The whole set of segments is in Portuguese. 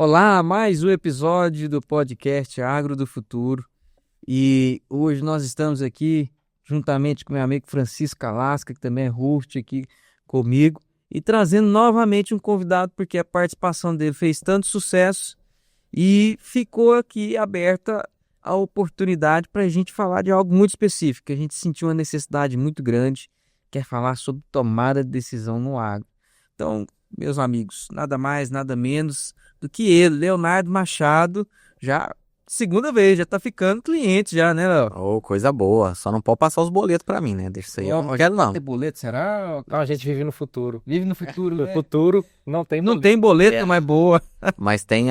Olá, mais um episódio do podcast Agro do Futuro. E hoje nós estamos aqui juntamente com meu amigo Francisco Alasca, que também é host aqui comigo, e trazendo novamente um convidado, porque a participação dele fez tanto sucesso e ficou aqui aberta a oportunidade para a gente falar de algo muito específico. A gente sentiu uma necessidade muito grande, que é falar sobre tomada de decisão no agro. Então, meus amigos, nada mais, nada menos do que ele, Leonardo Machado, já segunda vez, já tá ficando cliente já, né, Léo? Ô, coisa boa. Só não pode passar os boletos pra mim, né? Deixa isso aí. Eu não quero, não. Tem boleto, será? Não, a gente vive no futuro. Vive no futuro, No né? futuro não tem Não boleto. tem boleto, É. mas boa. Mas tem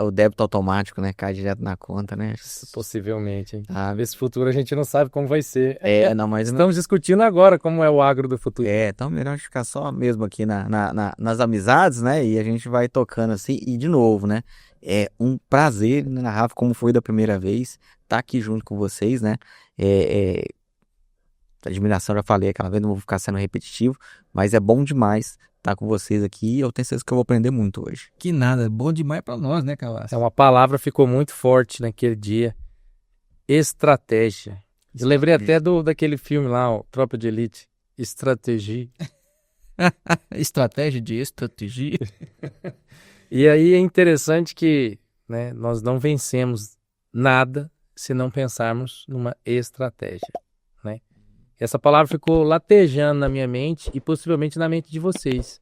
o débito automático, né? Cai direto na conta, né? Possivelmente, hein? Ah, Esse futuro a gente não sabe como vai ser. não, mas não. Estamos discutindo agora como é o agro do futuro. Então melhor ficar só mesmo aqui nas amizades, né? E a gente vai tocando assim. E de novo, né? É um prazer, né, Rafa, como foi da primeira vez, estar aqui junto com vocês, né? Admiração, já falei aquela vez, não vou ficar sendo repetitivo, mas é bom demais estar com vocês aqui e eu tenho certeza que eu vou aprender muito hoje. Que nada, bom demais pra nós, né, Calas? Uma palavra ficou muito forte naquele dia. Estratégia. Eu lembrei até daquele filme lá, ó, Tropa de Elite. Estratégia. Estratégia de estratégia. E aí é interessante que, né, nós não vencemos nada se não pensarmos numa estratégia, né? Essa palavra ficou latejando na minha mente e possivelmente na mente de vocês.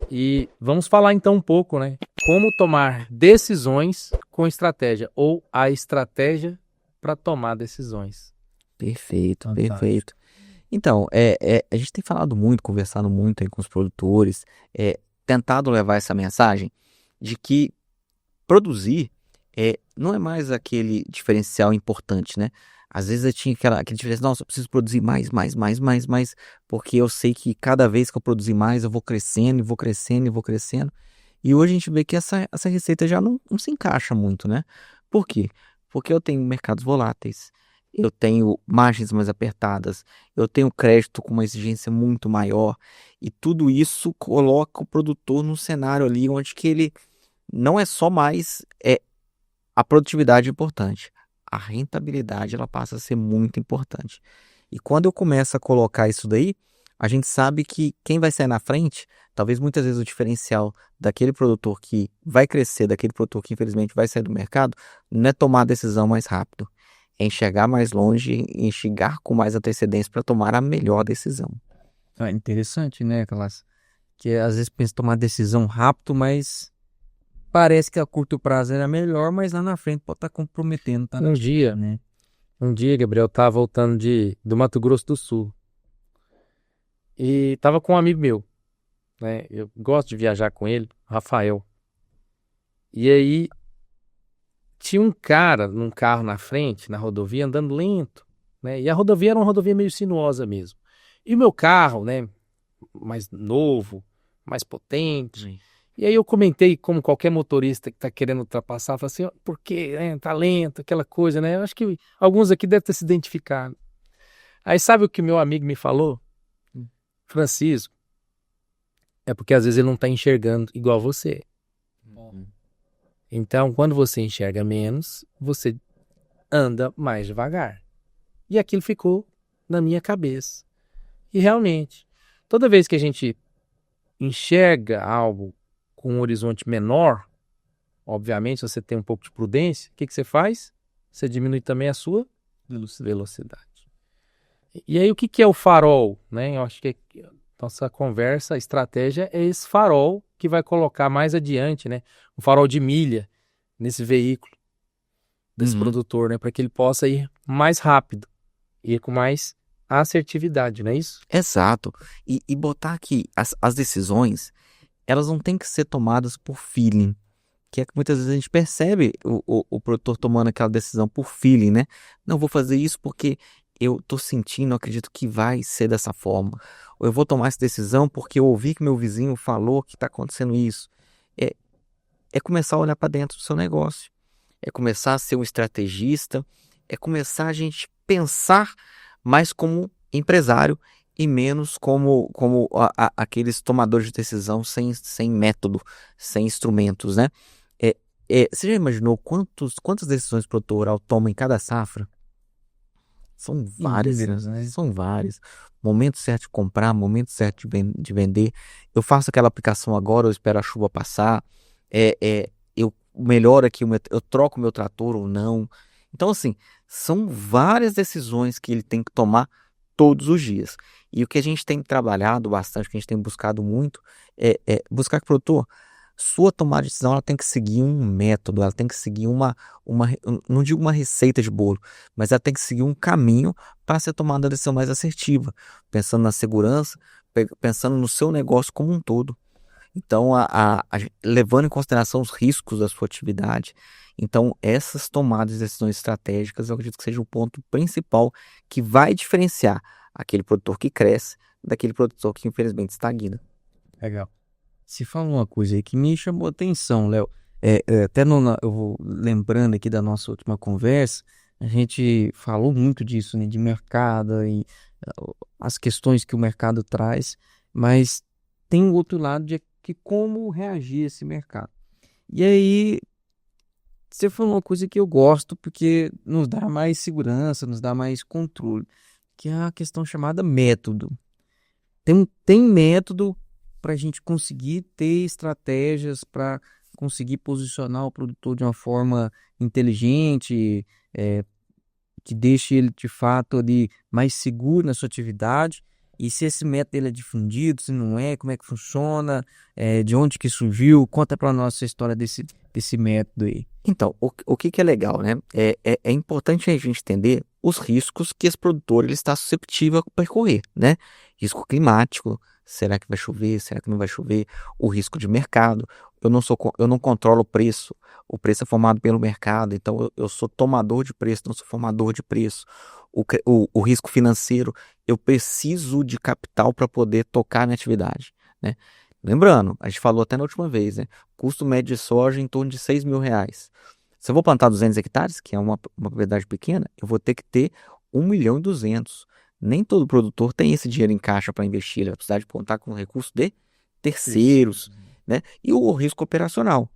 E vamos falar então um pouco, né? Como tomar decisões com estratégia ou a estratégia para tomar decisões. Perfeito, Fantástico. perfeito. Então, a gente tem falado muito, conversado muito aí com os produtores, tentado levar essa mensagem de que produzir não é mais aquele diferencial importante, né? Às vezes eu tinha aquele diferencial, nossa, eu preciso produzir mais, porque eu sei que cada vez que eu produzir mais, eu vou crescendo, e vou crescendo, e vou crescendo. E hoje a gente vê que essa receita já não se encaixa muito, né? Por quê? Porque eu tenho mercados voláteis, eu tenho margens mais apertadas, eu tenho crédito com uma exigência muito maior, e tudo isso coloca o produtor num cenário ali onde que ele não é só mais a produtividade importante, a rentabilidade ela passa a ser muito importante. E quando eu começo a colocar isso daí, a gente sabe que quem vai sair na frente, talvez muitas vezes o diferencial daquele produtor que vai crescer, daquele produtor que infelizmente vai sair do mercado, não é tomar a decisão mais rápido, é enxergar mais longe, enxergar com mais antecedência para tomar a melhor decisão. Ah, interessante, né, Calas? Que às vezes pensa em tomar decisão rápido, mas parece que a curto prazo era melhor, mas lá na frente pode estar comprometendo, tá? Um dia, Gabriel, estava voltando do Mato Grosso do Sul. E estava com um amigo meu, né? Eu gosto de viajar com ele, Rafael. E aí tinha um cara num carro na frente, na rodovia, andando lento, né? E a rodovia era uma rodovia meio sinuosa mesmo. E o meu carro, né, mais novo, mais potente. E aí eu comentei, como qualquer motorista que está querendo ultrapassar, falei assim, ó, por quê? Tá lento, aquela coisa, né? Eu acho que alguns aqui devem ter se identificado. Aí sabe o que meu amigo me falou? Francisco, é porque às vezes ele não está enxergando igual você. Então, quando você enxerga menos, você anda mais devagar. E aquilo ficou na minha cabeça. E realmente, toda vez que a gente enxerga algo com um horizonte menor, obviamente você tem um pouco de prudência, o que você faz? Você diminui também a sua velocidade. E aí o que é o farol? Né? Eu acho que nossa conversa, a estratégia é esse farol que vai colocar mais adiante, né? Um farol de milha nesse veículo desse produtor, né? Para que ele possa ir mais rápido, ir com mais assertividade, não é isso? Exato. E botar que as decisões, elas não têm que ser tomadas por feeling, que é que muitas vezes a gente percebe o produtor tomando aquela decisão por feeling, né? Não, vou fazer isso porque eu tô sentindo, eu acredito que vai ser dessa forma. Ou eu vou tomar essa decisão porque eu ouvi que meu vizinho falou que está acontecendo isso. É começar a olhar para dentro do seu negócio. É começar a ser um estrategista. É começar a gente pensar mais como empresário e menos como aqueles tomadores de decisão sem método, sem instrumentos, né? você já imaginou quantas decisões o produtor rural toma em cada safra? São várias, Inúmeras, né? são várias. Momento certo de comprar, momento certo de vender. Eu faço aquela aplicação agora, eu espero a chuva passar. Eu melhoro aqui, eu troco o meu trator ou não. Então, assim, são várias decisões que ele tem que tomar todos os dias. E o que a gente tem trabalhado bastante, o que a gente tem buscado muito, é buscar que o produtor, sua tomada de decisão, ela tem que seguir um método, ela tem que seguir não digo uma receita de bolo, mas ela tem que seguir um caminho para ser tomada a decisão mais assertiva, pensando na segurança, pensando no seu negócio como um todo. Então, levando em consideração os riscos da sua atividade. Então, essas tomadas de decisões estratégicas, eu acredito que seja o ponto principal que vai diferenciar aquele produtor que cresce daquele produtor que, infelizmente, estagna. Legal. Você fala uma coisa aí que me chamou a atenção, Léo. Até eu vou lembrando aqui da nossa última conversa, a gente falou muito disso, né, de mercado e as questões que o mercado traz, mas tem o outro lado de que como reagir a esse mercado. E aí, você falou uma coisa que eu gosto porque nos dá mais segurança, nos dá mais controle, que é a questão chamada método. Tem método para a gente conseguir ter estratégias para conseguir posicionar o produtor de uma forma inteligente, que deixe ele de fato ali mais seguro na sua atividade. E se esse método ele é difundido, se não é, como é que funciona, de onde que surgiu, conta para nós a história desse método aí. Então, o que é legal, né? É importante a gente entender os riscos que esse produtor ele está susceptível a percorrer, né? Risco climático, será que vai chover, será que não vai chover? O risco de mercado, eu não controlo o preço é formado pelo mercado, então eu sou tomador de preço, não sou formador de preço. O risco financeiro, eu preciso de capital para poder tocar na atividade, né? Lembrando, a gente falou até na última vez, né? Custo médio de soja em torno de R$6.000. Se eu vou plantar 200 hectares, que é uma propriedade pequena, eu vou ter que ter 1.200.000. Nem todo produtor tem esse dinheiro em caixa para investir, ele vai precisar de contar com recurso de terceiros, né? E o risco operacional.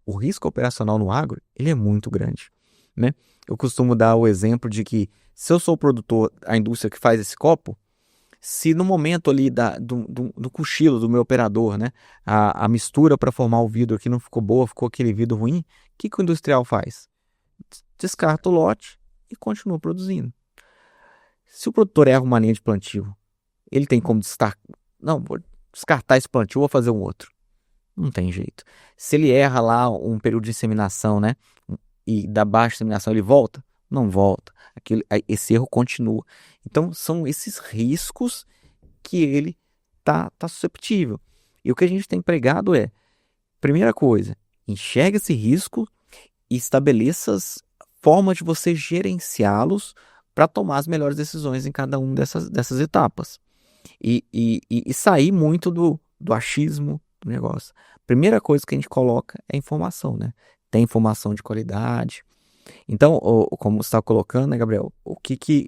O risco operacional no agro, ele é muito grande, né? Eu costumo dar o exemplo de que se eu sou o produtor, a indústria que faz esse copo, se no momento ali do cochilo do meu operador, né, a mistura para formar o vidro aqui não ficou boa, ficou aquele vidro ruim, o que o industrial faz? Descarta o lote e continua produzindo. Se o produtor erra uma linha de plantio, ele tem como não, vou descartar esse plantio, vou fazer um outro. Não tem jeito. Se ele erra lá um período de inseminação, né, e da baixa inseminação ele volta, não volta. Esse erro continua. Então, são esses riscos que ele tá susceptível. E o que a gente tem pregado primeira coisa, enxergue esse risco e estabeleça as formas de você gerenciá-los para tomar as melhores decisões em cada uma dessas etapas. E sair muito do achismo do negócio. Primeira coisa que a gente coloca é informação, né? Tem informação de qualidade. Então, como você está colocando, né, Gabriel? O que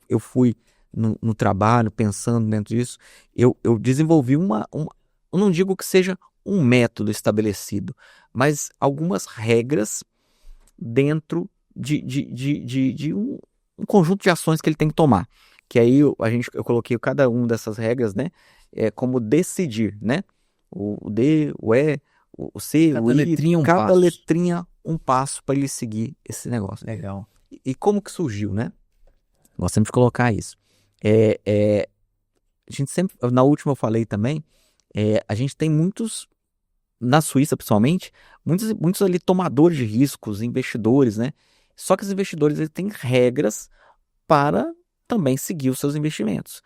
eu fui no trabalho, pensando dentro disso, eu desenvolvi eu não digo que seja um método estabelecido, mas algumas regras dentro de um conjunto de ações que ele tem que tomar. Que aí eu coloquei cada uma dessas regras, né, como decidir, né? O D, o E, o C, Cada o I, letrinha cada passo. letrinha um passo para ele seguir esse negócio. Legal. E como que surgiu, né? Nós temos que colocar isso. A gente sempre, na última eu falei também, a gente tem muitos, na Suíça principalmente, muitos ali tomadores de riscos, investidores, né? Só que os investidores eles têm regras para também seguir os seus investimentos.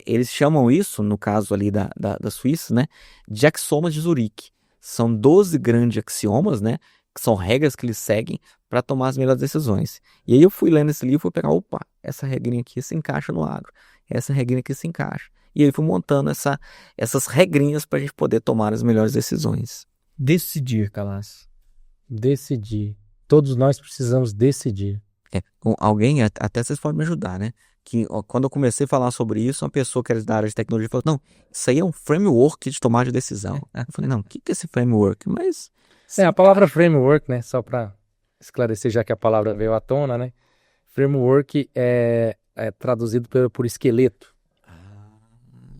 Eles chamam isso, no caso ali da Suíça, né, de axiomas de Zurique. São 12 grandes axiomas, né, que são regras que eles seguem para tomar as melhores decisões. E aí eu fui lendo esse livro e fui pegar, opa, essa regrinha aqui se encaixa no agro, essa regrinha aqui se encaixa. E aí fui montando essas regrinhas para a gente poder tomar as melhores decisões. Decidir, Calas. Decidir. Todos nós precisamos decidir. Alguém, até vocês podem me ajudar, né? Que quando eu comecei a falar sobre isso, uma pessoa que era da área de tecnologia falou, não, isso aí é um framework de tomar de decisão. Eu falei, não, o que é esse framework? Mas A palavra framework, né? Só para esclarecer, já que a palavra veio à tona, né? Framework é traduzido por esqueleto,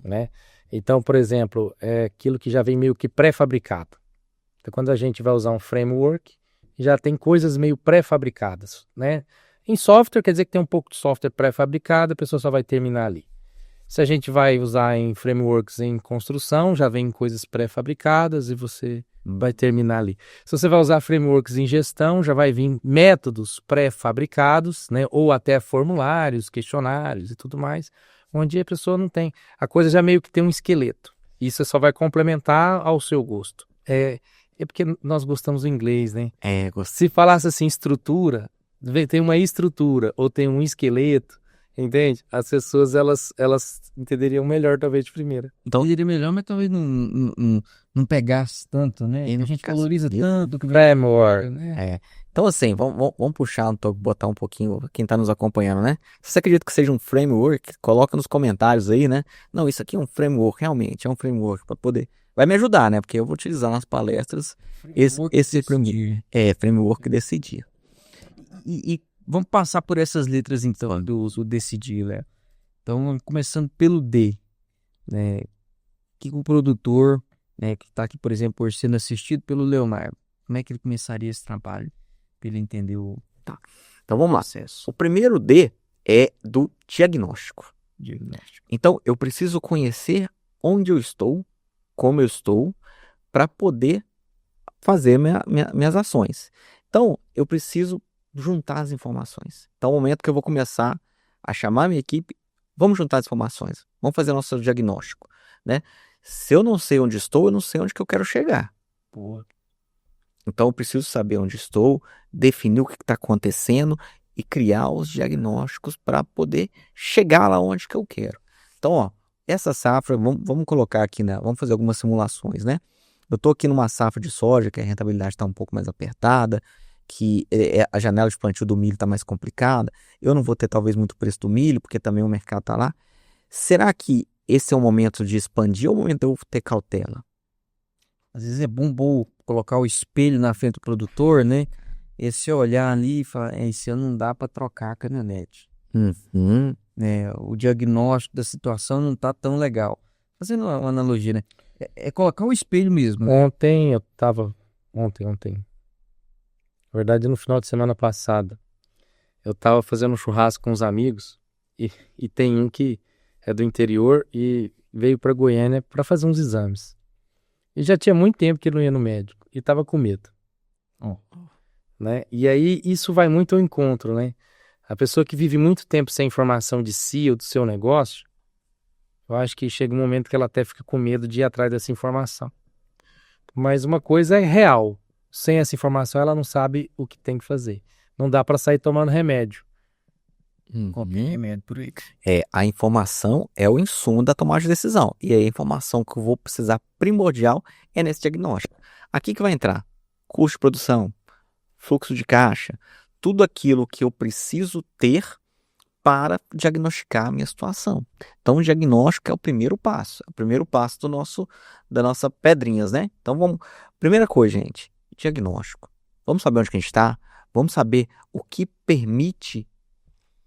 né? Então, por exemplo, é aquilo que já vem meio que pré-fabricado. Então, quando a gente vai usar um framework, já tem coisas meio pré-fabricadas, né? Em software, quer dizer que tem um pouco de software pré-fabricado, a pessoa só vai terminar ali. Se a gente vai usar em frameworks em construção, já vem coisas pré-fabricadas e você vai terminar ali. Se você vai usar frameworks em gestão, já vai vir métodos pré-fabricados, né? Ou até formulários, questionários e tudo mais, onde a pessoa não tem. A coisa já meio que tem um esqueleto. Isso só vai complementar ao seu gosto. É porque nós gostamos do inglês, né? Se falasse assim, estrutura, tem uma estrutura ou tem um esqueleto, entende? As pessoas, elas entenderiam melhor, talvez, de primeira. Então, entenderia melhor, mas talvez não pegasse tanto, né? E não A gente ficasse valoriza bonito. tanto que Framework. né? Então, assim, vamos puxar, botar um pouquinho quem está nos acompanhando, né? Se você acredita que seja um framework, coloca nos comentários aí, né? Não, isso aqui é um framework, realmente, é um framework para poder. Vai me ajudar, né? Porque eu vou utilizar nas palestras esse framework desse dia. E vamos passar por essas letras, então, do uso decidir, Léo. Então, começando pelo D, né? O que o produtor, né, que está aqui, por exemplo, sendo assistido pelo Leonardo, como é que ele começaria esse trabalho para ele entender o Então, vamos lá. processo O primeiro D é do diagnóstico. diagnóstico? Então, eu preciso conhecer onde eu estou, como eu estou, para poder fazer minhas ações. Então, eu preciso juntar as informações. Então, é o momento que eu vou começar a chamar a minha equipe, vamos juntar as informações, vamos fazer nosso diagnóstico, né? Se eu não sei onde estou, eu não sei onde que eu quero chegar. Boa. Então, eu preciso saber onde estou, definir o que está acontecendo e criar os diagnósticos para poder chegar lá onde que eu quero. Então, ó, essa safra, vamos colocar aqui, né? Vamos fazer algumas simulações, né? Eu estou aqui numa safra de soja, que a rentabilidade está um pouco mais apertada, que a janela de plantio do milho está mais complicada. Eu não vou ter talvez muito preço do milho, porque também o mercado está lá. Será que esse é o momento de expandir ou é o momento de eu ter cautela? Às vezes é bom colocar o espelho na frente do produtor, né? Esse olhar ali e falar, esse ano não dá para trocar a caminhonete. Uhum. Né? O diagnóstico da situação não tá tão legal. Fazendo uma analogia, né? É colocar o espelho mesmo. Né? Ontem eu tava. Ontem. Na verdade, no final de semana passada, eu tava fazendo um churrasco com os amigos e tem um que é do interior e veio para Goiânia para fazer uns exames. E já tinha muito tempo que ele não ia no médico e tava com medo. Né? E aí isso vai muito ao encontro, né? A pessoa que vive muito tempo sem informação de si ou do seu negócio, eu acho que chega um momento que ela até fica com medo de ir atrás dessa informação. Mas uma coisa é real. Sem essa informação, ela não sabe o que tem que fazer. Não dá para sair tomando remédio. Qualquer remédio por aí. A informação é o insumo da tomada de decisão. E aí a informação que eu vou precisar primordial é nesse diagnóstico. Aqui que vai entrar custo de produção, fluxo de caixa, tudo aquilo que eu preciso ter para diagnosticar a minha situação. Então, o diagnóstico é o primeiro passo da nossa pedrinhas, né? Então, primeira coisa, gente, diagnóstico. Vamos saber onde que a gente está, vamos saber o que permite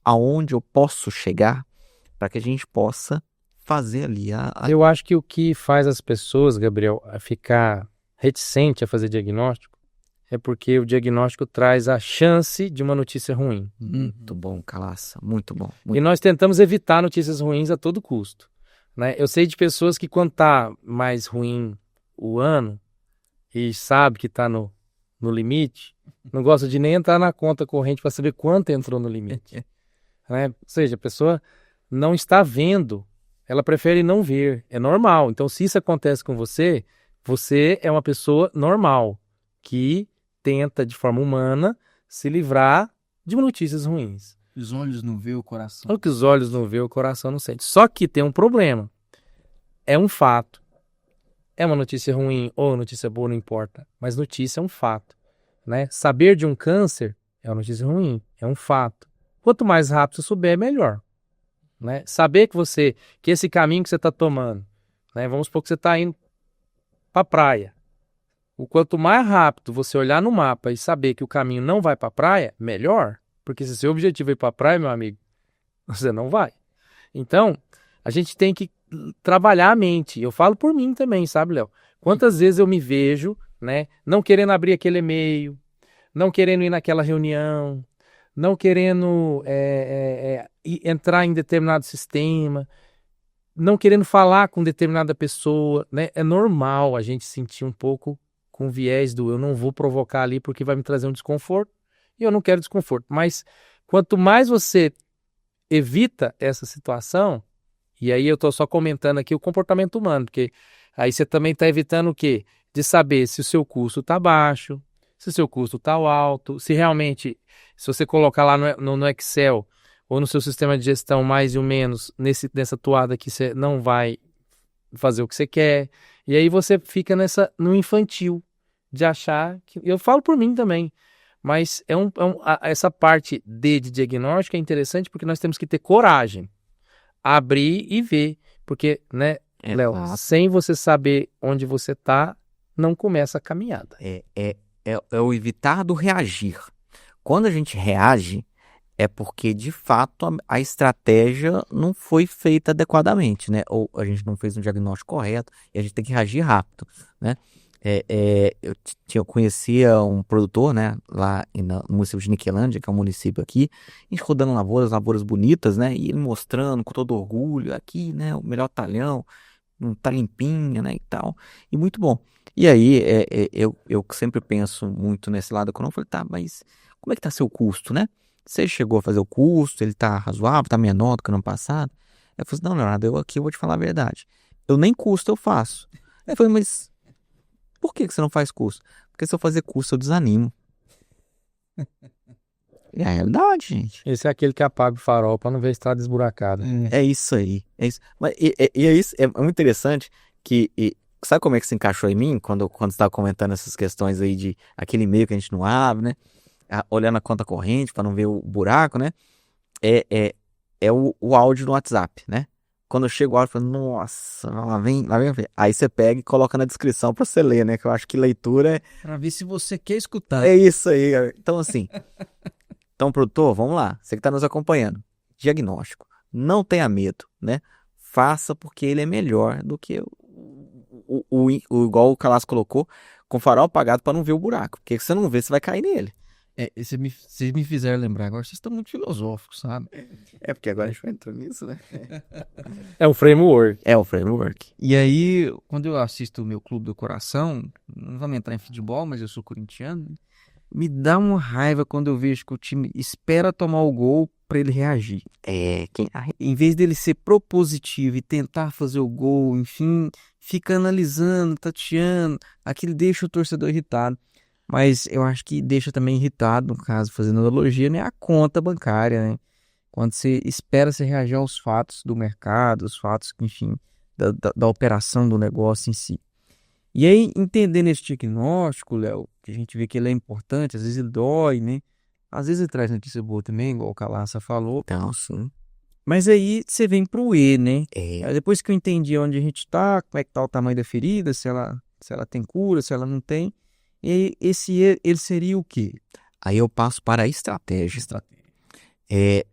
aonde eu posso chegar para que a gente possa fazer ali Eu acho que o que faz as pessoas, Gabriel, a ficar reticente a fazer diagnóstico é porque o diagnóstico traz a chance de uma notícia ruim. Muito bom, Calaça, muito bom. E nós tentamos evitar notícias ruins a todo custo. Né? Eu sei de pessoas que quando está mais ruim o ano e sabe que está no limite, não gosta de nem entrar na conta corrente para saber quanto entrou no limite. Né? Ou seja, a pessoa não está vendo, ela prefere não ver. É normal. Então, se isso acontece com você, você é uma pessoa normal que tenta, de forma humana, se livrar de notícias ruins. Os olhos não vê o coração. O que os olhos não vê, o coração não sente. Só que tem um problema. É um fato. É uma notícia ruim ou notícia boa, não importa. Mas notícia é um fato. Né? Saber de um câncer é uma notícia ruim, é um fato. Quanto mais rápido você souber, melhor. Né? Saber que esse caminho que você está tomando, né? Vamos supor que você está indo para a praia. O quanto mais rápido você olhar no mapa e saber que o caminho não vai para a praia, melhor. Porque se seu objetivo é ir para a praia, meu amigo, você não vai. Então, a gente tem que trabalhar a mente. Eu falo por mim também, sabe, Léo? Quantas vezes eu me vejo, né, não querendo abrir aquele e-mail, não querendo ir naquela reunião, não querendo entrar em determinado sistema, não querendo falar com determinada pessoa, né? É normal a gente sentir um pouco com viés do eu não vou provocar ali porque vai me trazer um desconforto e eu não quero desconforto. Mas quanto mais você evita essa situação, e aí eu estou só comentando aqui o comportamento humano, porque aí você também está evitando o quê? De saber se o seu custo está baixo, se o seu custo está alto, se realmente, se você colocar lá no Excel ou no seu sistema de gestão mais e o menos, nessa toada aqui você não vai fazer o que você quer. E aí você fica no infantil de achar que... Eu falo por mim também, mas essa parte de diagnóstico é interessante porque nós temos que ter coragem, abrir e ver, porque, né, Léo, sem você saber onde você está, não começa a caminhada. É o evitar do reagir. Quando a gente reage, é porque, de fato, a estratégia não foi feita adequadamente, né? Ou a gente não fez um diagnóstico correto e a gente tem que reagir rápido, né? Eu conhecia um produtor, né? Lá no município de Niquelândia, que é um município aqui, a gente rodando lavouras bonitas, né? E ele mostrando com todo orgulho aqui, né? O melhor talhão, tá limpinha, né? E tal. E muito bom. E aí, eu sempre penso muito nesse lado econômico, eu falei, tá, mas como é que tá seu custo, né? Você chegou a fazer o custo, ele tá razoável, tá menor do que no ano passado? Eu falei assim, não, Leonardo, eu vou te falar a verdade. Eu nem custo eu faço. Eu falei, mas por que você não faz custo? Porque se eu fazer custo eu desanimo. É a realidade, gente. Esse é aquele que apaga o farol para não ver a estrada esburacada. É isso aí. É isso. Mas, é muito interessante que... sabe como é que se encaixou em mim quando você estava comentando essas questões aí de aquele e-mail que a gente não abre, né? Olhando a conta corrente para não ver o buraco, né? É o áudio no WhatsApp, né? Quando eu chego o áudio, eu falo, nossa, lá vem. Aí você pega e coloca na descrição para você ler, né? Que eu acho que leitura é... Para ver se você quer escutar. É isso aí, cara. Então, assim... Então, produtor, vamos lá. Você que está nos acompanhando. Diagnóstico. Não tenha medo, né? Faça porque ele é melhor do que igual o Calas colocou, com farol apagado para não ver o buraco. Porque se você não vê, você vai cair nele. Vocês me fizeram lembrar agora, vocês estão muito filosóficos, sabe? É porque agora a gente vai entrar nisso, né? É um framework. É o framework. E aí, quando eu assisto o meu Clube do Coração, não vamos entrar em futebol, mas eu sou corintiano, me dá uma raiva quando eu vejo que o time espera tomar o gol para ele reagir. Em vez dele ser propositivo e tentar fazer o gol, enfim, fica analisando, tateando, aquilo deixa o torcedor irritado. Mas eu acho que deixa também irritado, no caso, fazendo analogia, né, a conta bancária, né? Quando você espera se reagir aos fatos do mercado, os fatos, enfim, da operação do negócio em si. E aí, entendendo esse diagnóstico, Léo, que a gente vê que ele é importante, às vezes ele dói, né? Às vezes ele traz notícia boa também, igual o Calaça falou. Então, sim. Mas aí você vem pro E, né? É. Aí depois que eu entendi onde a gente tá, como é que tá o tamanho da ferida, se ela tem cura, se ela não tem. E esse E, ele seria o quê? Aí eu passo para a estratégia.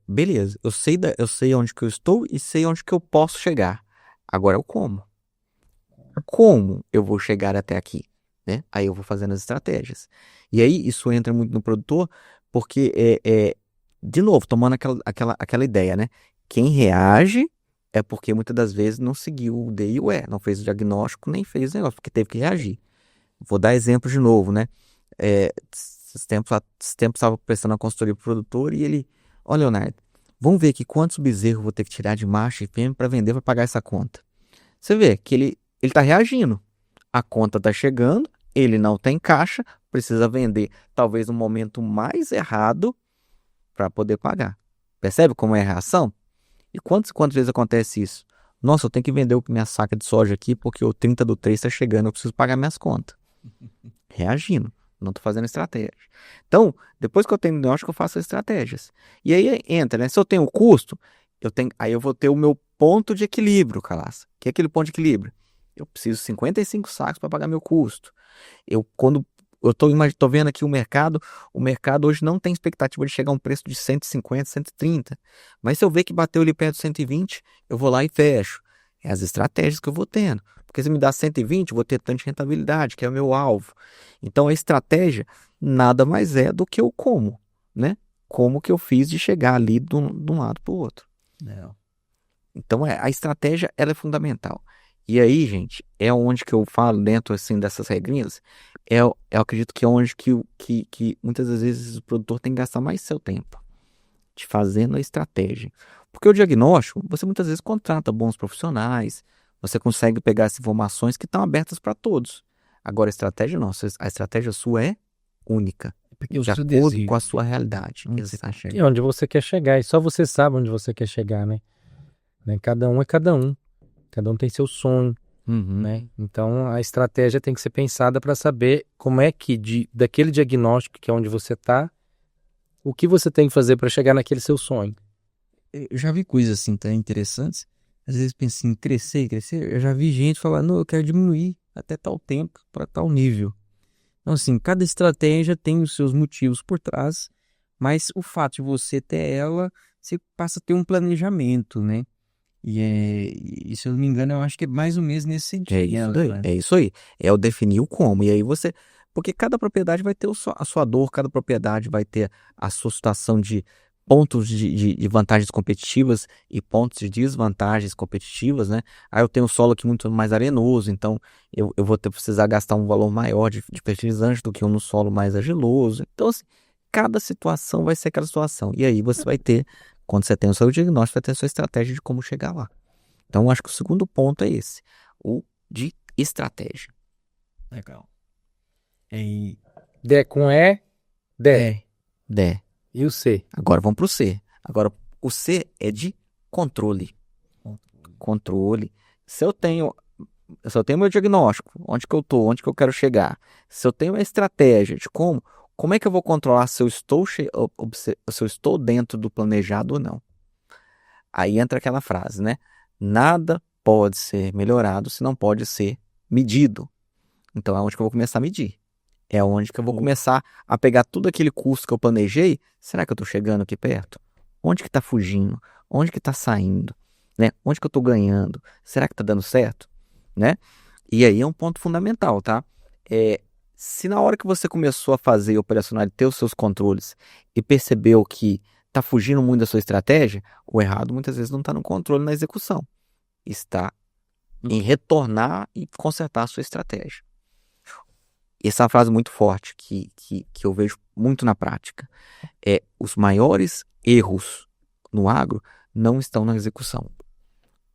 Beleza, eu sei onde que eu estou e sei onde que eu posso chegar. Agora é o como. Como eu vou chegar até aqui, né? Aí eu vou fazendo as estratégias. E aí isso entra muito no produtor, porque de novo, tomando aquela ideia, né? Quem reage é porque muitas das vezes não seguiu o D e o E, não fez o diagnóstico, nem fez o negócio, porque teve que reagir. Vou dar exemplo de novo, né? Esses tempos estava prestando a consultoria pro produtor e ele, olha, Leonardo, vamos ver aqui quantos bezerros eu vou ter que tirar de macho e fêmea para vender, para pagar essa conta. Você vê que ele está reagindo. A conta está chegando, ele não tem caixa, precisa vender talvez no momento mais errado para poder pagar. Percebe como é a reação? E quantas vezes acontece isso? Nossa, eu tenho que vender minha saca de soja aqui porque o 30 do 3 está chegando, eu preciso pagar minhas contas. Reagindo, não estou fazendo estratégia. Então, depois que eu tenho diagnóstico, eu faço as estratégias. E aí entra, né? Se eu tenho o custo, aí eu vou ter o meu ponto de equilíbrio, Calaça. Que é aquele ponto de equilíbrio? eu preciso de 55 sacos para pagar meu custo. Quando eu tô vendo aqui o mercado hoje não tem expectativa de chegar a um preço de 150, 130. Mas se eu ver que bateu ali perto de 120, eu vou lá e fecho. É as estratégias que eu vou tendo. Porque se me dá 120, eu vou ter tanta rentabilidade, que é o meu alvo. Então a estratégia nada mais é do que o como, né? Como que eu fiz de chegar ali de um lado para o outro. Então a estratégia ela é fundamental. E aí, gente, é onde que eu falo dentro assim dessas regrinhas, eu acredito que é onde que muitas das vezes o produtor tem que gastar mais seu tempo de fazendo a estratégia. Porque o diagnóstico, você muitas vezes contrata bons profissionais, você consegue pegar as informações que estão abertas para todos. Agora a estratégia não, a estratégia sua é única, Porque o de seu acordo desejo. com a sua realidade. Onde você Exato. E onde você quer chegar, e só você sabe onde você quer chegar, né? Cada um é cada um. Cada um tem seu sonho, Uhum. né? Então a estratégia tem que ser pensada para saber como é que daquele diagnóstico que é onde você está, o que você tem que fazer para chegar naquele seu sonho. Eu já vi coisas assim tão interessantes. Às vezes penso em crescer. Eu já vi gente falar, não, eu quero diminuir até tal tempo para tal nível. Então, assim, cada estratégia tem os seus motivos por trás, mas o fato de você ter ela, você passa a ter um planejamento, né? E se eu não me engano, eu acho que é mais ou menos nesse sentido. É isso daí, é isso aí. É o definir o como. E aí você. Porque cada propriedade vai ter a sua dor, cada propriedade vai ter a sua situação de pontos de vantagens competitivas e pontos de desvantagens competitivas, né? Aí eu tenho um solo aqui muito mais arenoso, então eu vou precisar gastar um valor maior de fertilizante do que um no solo mais argiloso. Então, assim, cada situação vai ser aquela situação. E aí você vai ter, quando você tem o seu diagnóstico, vai ter a sua estratégia de como chegar lá. Então, eu acho que o segundo ponto é esse, o de estratégia. Legal. E... D com E, D. D. E o C? Agora vamos para o C. Agora, o C é de controle. Controle. Se eu tenho meu diagnóstico, onde que eu estou, onde que eu quero chegar, se eu tenho uma estratégia de como é que eu vou controlar se eu estou dentro do planejado ou não. Aí entra aquela frase, né? Nada pode ser melhorado se não pode ser medido. Então é onde que eu vou começar a medir. É onde que eu vou começar a pegar tudo aquele custo que eu planejei. Será que eu estou chegando aqui perto? Onde que está fugindo? Onde que está saindo? Né? Onde que eu estou ganhando? Será que está dando certo? Né? E aí é um ponto fundamental, tá? Se na hora que você começou a fazer operacional, ter os seus controles e percebeu que está fugindo muito da sua estratégia, o errado muitas vezes não está no controle, na execução. Está em retornar e consertar a sua estratégia. Essa é uma frase muito forte que eu vejo muito na prática. Os maiores erros no agro não estão na execução.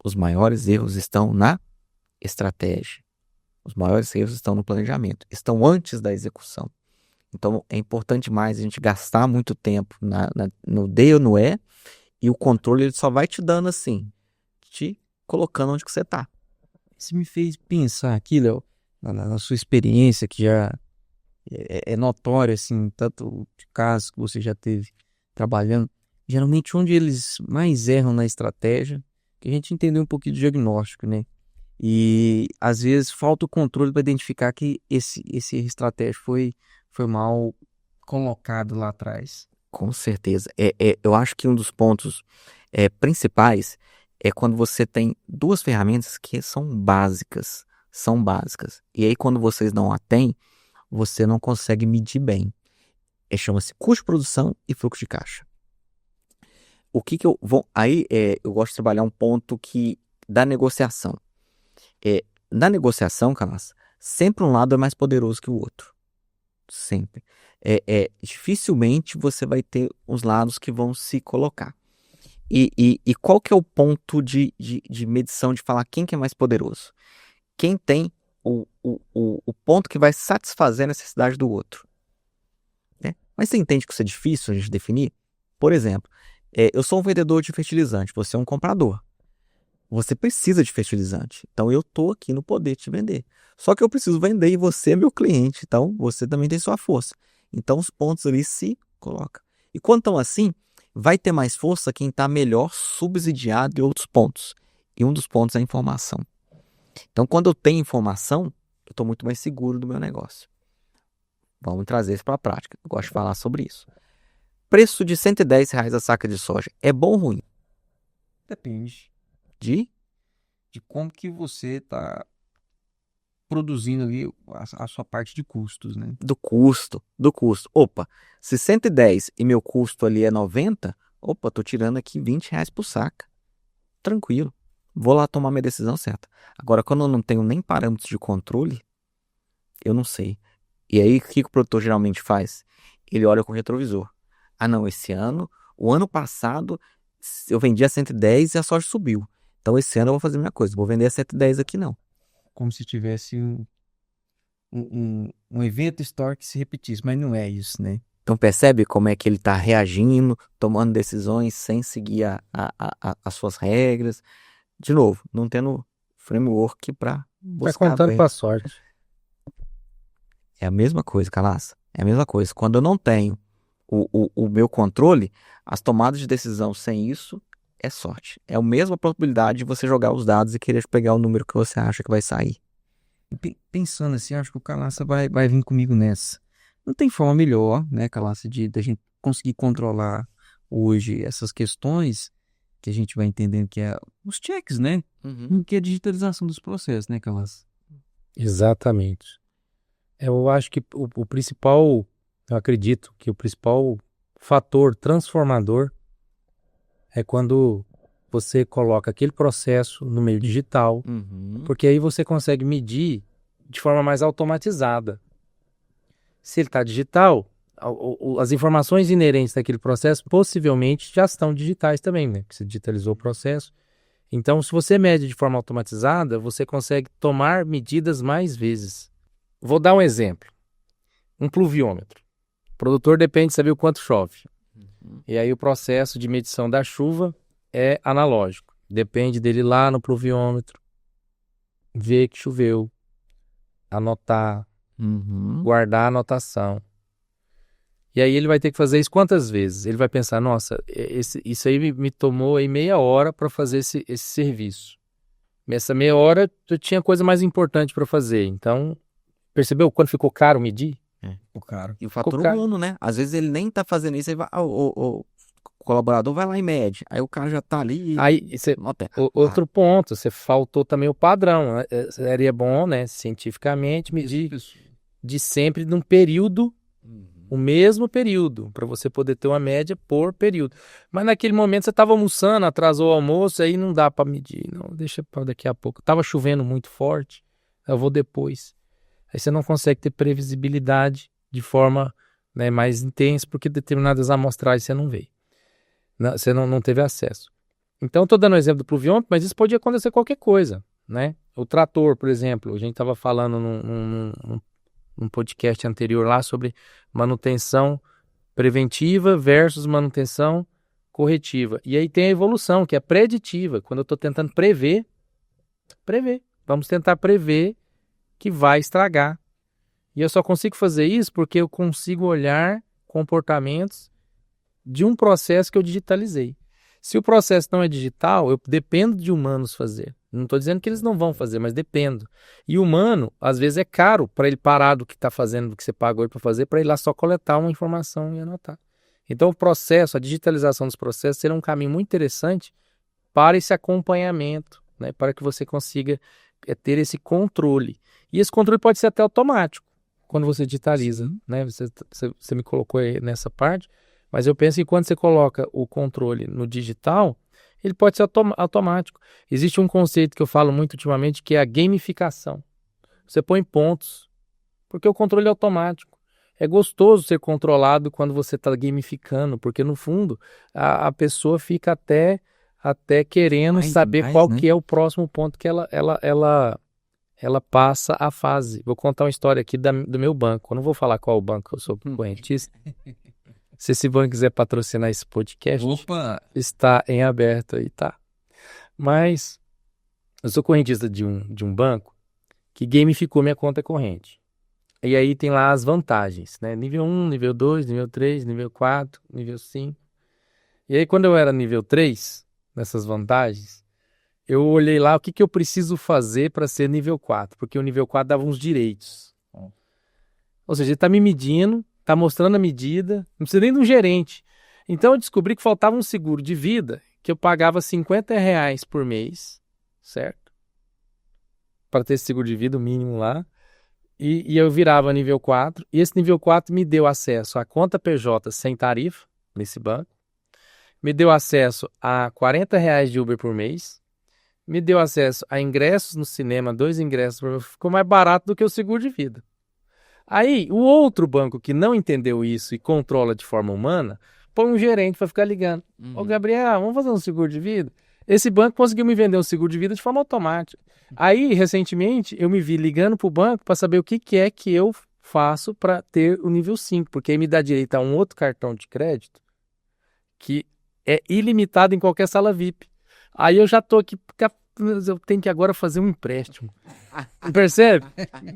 Os maiores erros estão na estratégia. Os maiores erros estão no planejamento. Estão antes da execução. Então é importante mais a gente gastar muito tempo no D ou no E, e o controle ele só vai te dando assim, te colocando onde que você está. Isso me fez pensar aqui, Léo, na sua experiência, que já é notório, assim, tanto de casos que você já teve trabalhando, geralmente onde eles mais erram na estratégia, que a gente entendeu um pouquinho do diagnóstico, né? E às vezes falta o controle para identificar que esse estratégia foi mal colocado lá atrás. Com certeza. Eu acho que um dos pontos principais é quando você tem duas ferramentas que são básicas. São básicas. E aí, quando vocês não a têm, você não consegue medir bem. Chama-se custo de produção e fluxo de caixa. O que eu vou... Aí, eu gosto de trabalhar um ponto da negociação. Na negociação, Calas, sempre um lado é mais poderoso que o outro. Sempre. Dificilmente você vai ter os lados que vão se colocar. E qual que é o ponto de medição de falar quem que é mais poderoso? Quem tem o ponto que vai satisfazer a necessidade do outro. Né? Mas você entende que isso é difícil a gente definir? Por exemplo, eu sou um vendedor de fertilizante, você é um comprador. Você precisa de fertilizante. Então eu estou aqui no poder de te vender. Só que eu preciso vender e você é meu cliente. Então você também tem sua força. Então os pontos ali se colocam. E quando estão assim, vai ter mais força quem está melhor subsidiado em outros pontos. E um dos pontos é a informação. Então, quando eu tenho informação, eu estou muito mais seguro do meu negócio. Vamos trazer isso para a prática. Eu gosto de falar sobre isso. Preço de R$ 110 a saca de soja. É bom ou ruim? Depende De de como que você está produzindo ali a sua parte de custos, né? do custo. Opa, se 110 e meu custo ali é 90, opa, tô tirando aqui R$ 20 por saca. Tranquilo. Vou lá tomar minha decisão certa. Agora, quando eu não tenho nem parâmetros de controle, eu não sei. E aí, o que o produtor geralmente faz? Ele olha com o retrovisor. Ah, não, o ano passado, eu vendi a 110 e a soja subiu. Então, esse ano eu vou fazer a mesma coisa. Vou vender a 110 aqui, não. Como se tivesse um evento histórico que se repetisse, mas não é isso, né? Então, percebe como é que ele está reagindo, tomando decisões sem seguir as suas regras. De novo, não tendo framework para Tá buscar contando bem. com a sorte. É a mesma coisa, Calaça. É a mesma coisa. Quando eu não tenho o meu controle, as tomadas de decisão sem isso é sorte. É a mesma probabilidade de você jogar os dados e querer pegar o número que você acha que vai sair. Pensando assim, acho que o Calaça vai vir comigo nessa. Não tem forma melhor, né, Calaça, da gente conseguir controlar hoje essas questões que a gente vai entendendo que é os checks, né? Que é a digitalização dos processos, né, Calaça? Exatamente. Eu acho que o principal, eu acredito que o principal fator transformador é quando você coloca aquele processo no meio digital, porque aí você consegue medir de forma mais automatizada. Se ele está digital, as informações inerentes daquele processo possivelmente já estão digitais também, né? Porque você digitalizou o processo. Então, se você mede de forma automatizada, você consegue tomar medidas mais vezes. Vou dar um exemplo. Um pluviômetro. O produtor depende de saber o quanto chove. E aí o processo de medição da chuva é analógico. Depende dele ir lá no pluviômetro, ver que choveu, anotar, guardar a anotação. E aí ele vai ter que fazer isso quantas vezes? Ele vai pensar, nossa, isso aí me tomou aí meia hora para fazer esse serviço. Nessa meia hora eu tinha coisa mais importante para fazer. Então, percebeu quando ficou caro medir? O cara. E o fator caro. humano, né? Às vezes ele nem tá fazendo isso, aí o colaborador vai lá e mede. Aí o cara já tá ali. Aí, outro ponto, você faltou também o padrão. Né? Seria bom, né, cientificamente, medir de sempre num período, o mesmo período, para você poder ter uma média por período. Mas naquele momento você estava almoçando, atrasou o almoço, aí não dá para medir. Não, deixa para daqui a pouco. Tava chovendo muito forte, eu vou depois. Aí você não consegue ter previsibilidade de forma, né, mais intensa, porque determinadas amostragens você não vê. Você não teve acesso. Então, estou dando o exemplo do pluviômetro, mas isso pode acontecer qualquer coisa, né? O trator, por exemplo, a gente estava falando num podcast anterior lá sobre manutenção preventiva versus manutenção corretiva. E aí tem a evolução, que é preditiva, quando eu estou tentando prever. Vamos tentar prever que vai estragar. E eu só consigo fazer isso porque eu consigo olhar comportamentos de um processo que eu digitalizei. Se o processo não é digital, eu dependo de humanos fazer. Não estou dizendo que eles não vão fazer, mas dependo. E o humano, às vezes, é caro para ele parar do que está fazendo, do que você pagou ele para fazer, para ir lá só coletar uma informação e anotar. Então, o processo, a digitalização dos processos, será um caminho muito interessante para esse acompanhamento, né? Para que você consiga ter esse controle. E esse controle pode ser até automático, quando você digitaliza. Né? Você me colocou aí nessa parte. Mas eu penso que quando você coloca o controle no digital, ele pode ser automático. Existe um conceito que eu falo muito ultimamente, que é a gamificação. Você põe pontos, porque o controle é automático. É gostoso ser controlado quando você está gamificando, porque no fundo a pessoa fica até querendo saber qual que é o próximo ponto que ela passa a fase. Vou contar uma história aqui do meu banco. Eu não vou falar qual banco eu sou correntista. Se esse banco quiser patrocinar esse podcast, está em aberto aí, tá? Mas eu sou correntista de um banco que gamificou minha conta corrente. E aí tem lá as vantagens, né? Nível 1, nível 2, nível 3, nível 4, nível 5. E aí quando eu era nível 3, nessas vantagens, eu olhei lá o que eu preciso fazer para ser nível 4, porque o nível 4 dava uns direitos. Ou seja, ele está me medindo, está mostrando a medida, não precisa nem de um gerente. Então eu descobri que faltava um seguro de vida que eu pagava R$ 50 por mês, certo? Para ter esse seguro de vida, o mínimo lá. E eu virava nível 4, e esse nível 4 me deu acesso a conta PJ sem tarifa nesse banco, me deu acesso a R$ 40 de Uber por mês, me deu acesso a ingressos no cinema, 2 ingressos por mês, ficou mais barato do que o seguro de vida. Aí, o outro banco que não entendeu isso e controla de forma humana, põe um gerente para ficar ligando. Ô, Gabriel, vamos fazer um seguro de vida? Esse banco conseguiu me vender um seguro de vida de forma automática. Aí, recentemente, eu me vi ligando para o banco para saber o que é que eu faço para ter o nível 5, porque aí me dá direito a um outro cartão de crédito que é ilimitado em qualquer sala VIP. Aí eu já tô aqui, eu tenho que agora fazer um empréstimo. Percebe?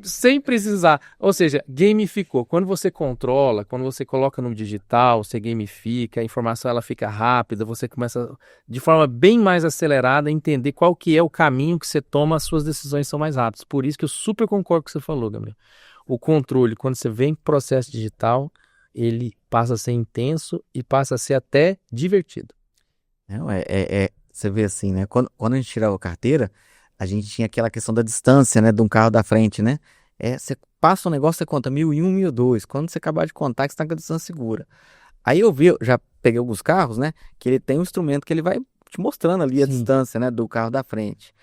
Sem precisar. Ou seja, gamificou. Quando você controla, quando você coloca no digital, você gamifica, a informação ela fica rápida, você começa de forma bem mais acelerada a entender qual que é o caminho que você toma, as suas decisões são mais rápidas. Por isso que eu super concordo com o que você falou, Gabriel. O controle, quando você vem com o processo digital, ele passa a ser intenso e passa a ser até divertido. Não, você vê assim, né? Quando a gente tirava a carteira, a gente tinha aquela questão da distância, né? De um carro da frente, né? Você passa um negócio, você conta 1001, 1002. Quando você acabar de contar, que você tá com a distância segura. Aí eu já peguei alguns carros, né? Que ele tem um instrumento que ele vai te mostrando ali a distância, né? Do carro da frente.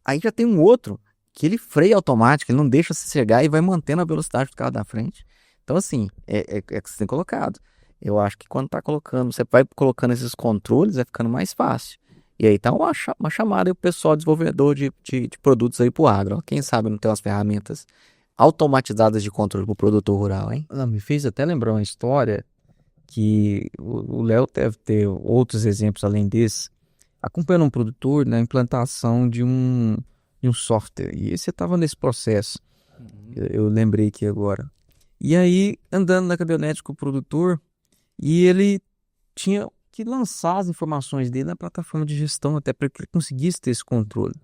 Aí já tem um outro que ele freia automático, ele não deixa você chegar e vai mantendo a velocidade do carro da frente. Então, assim, é que você tem colocado. Eu acho que quando tá colocando, você vai colocando esses controles, vai ficando mais fácil. E aí tá uma chamada aí pro pessoal desenvolvedor de produtos aí pro agro. Ó. Quem sabe não tem umas ferramentas automatizadas de controle pro produtor rural, hein? Não, me fez até lembrar uma história que o Léo deve ter outros exemplos além desse, acompanhando um produtor na implantação de um software. E você estava nesse processo. Eu lembrei aqui agora. E aí, andando na caminhonete com o produtor, e ele tinha que lançar as informações dele na plataforma de gestão, até para que ele conseguisse ter esse controle.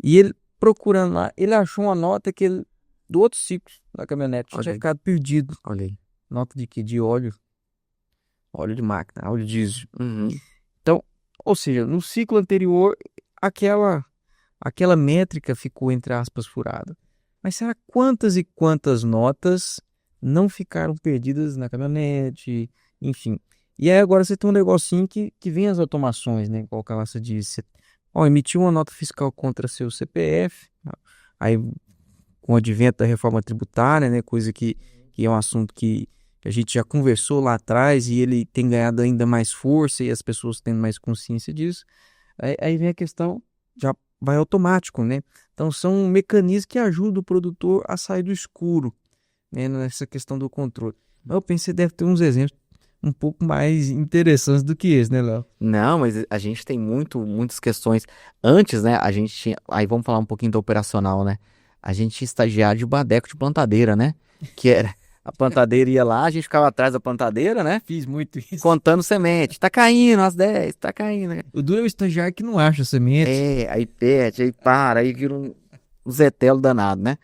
E ele, procurando lá, ele achou uma nota do outro ciclo da caminhonete. Tinha ficado perdido. Olha aí. Nota de quê? De óleo. Óleo de máquina, óleo diesel. Então, ou seja, no ciclo anterior, aquela métrica ficou, entre aspas, furada. Mas será quantas e quantas notas não ficaram perdidas na caminhonete? Enfim. E aí agora você tem um negocinho que vem as automações, né? Igual a Calaça disse. Emitiu uma nota fiscal contra seu CPF. Aí, com o advento da reforma tributária, né? Coisa que é um assunto que a gente já conversou lá atrás e ele tem ganhado ainda mais força e as pessoas tendo mais consciência disso. Aí vem a questão, já vai automático, né? Então são mecanismos que ajudam o produtor a sair do escuro, né? Nessa questão do controle. Mas eu pensei que deve ter uns exemplos um pouco mais interessantes do que esse, né, Léo? Não, mas a gente tem muitas questões. Antes, né, a gente tinha... Aí vamos falar um pouquinho do operacional, né? A gente tinha estagiário de badeco de plantadeira, né? Que era... A plantadeira ia lá, a gente ficava atrás da plantadeira, né? Fiz muito isso. Contando semente. Tá caindo as 10, tá caindo. O duro é o estagiário que não acha semente. Aí perde, aí para, aí vira um zetelo danado, né?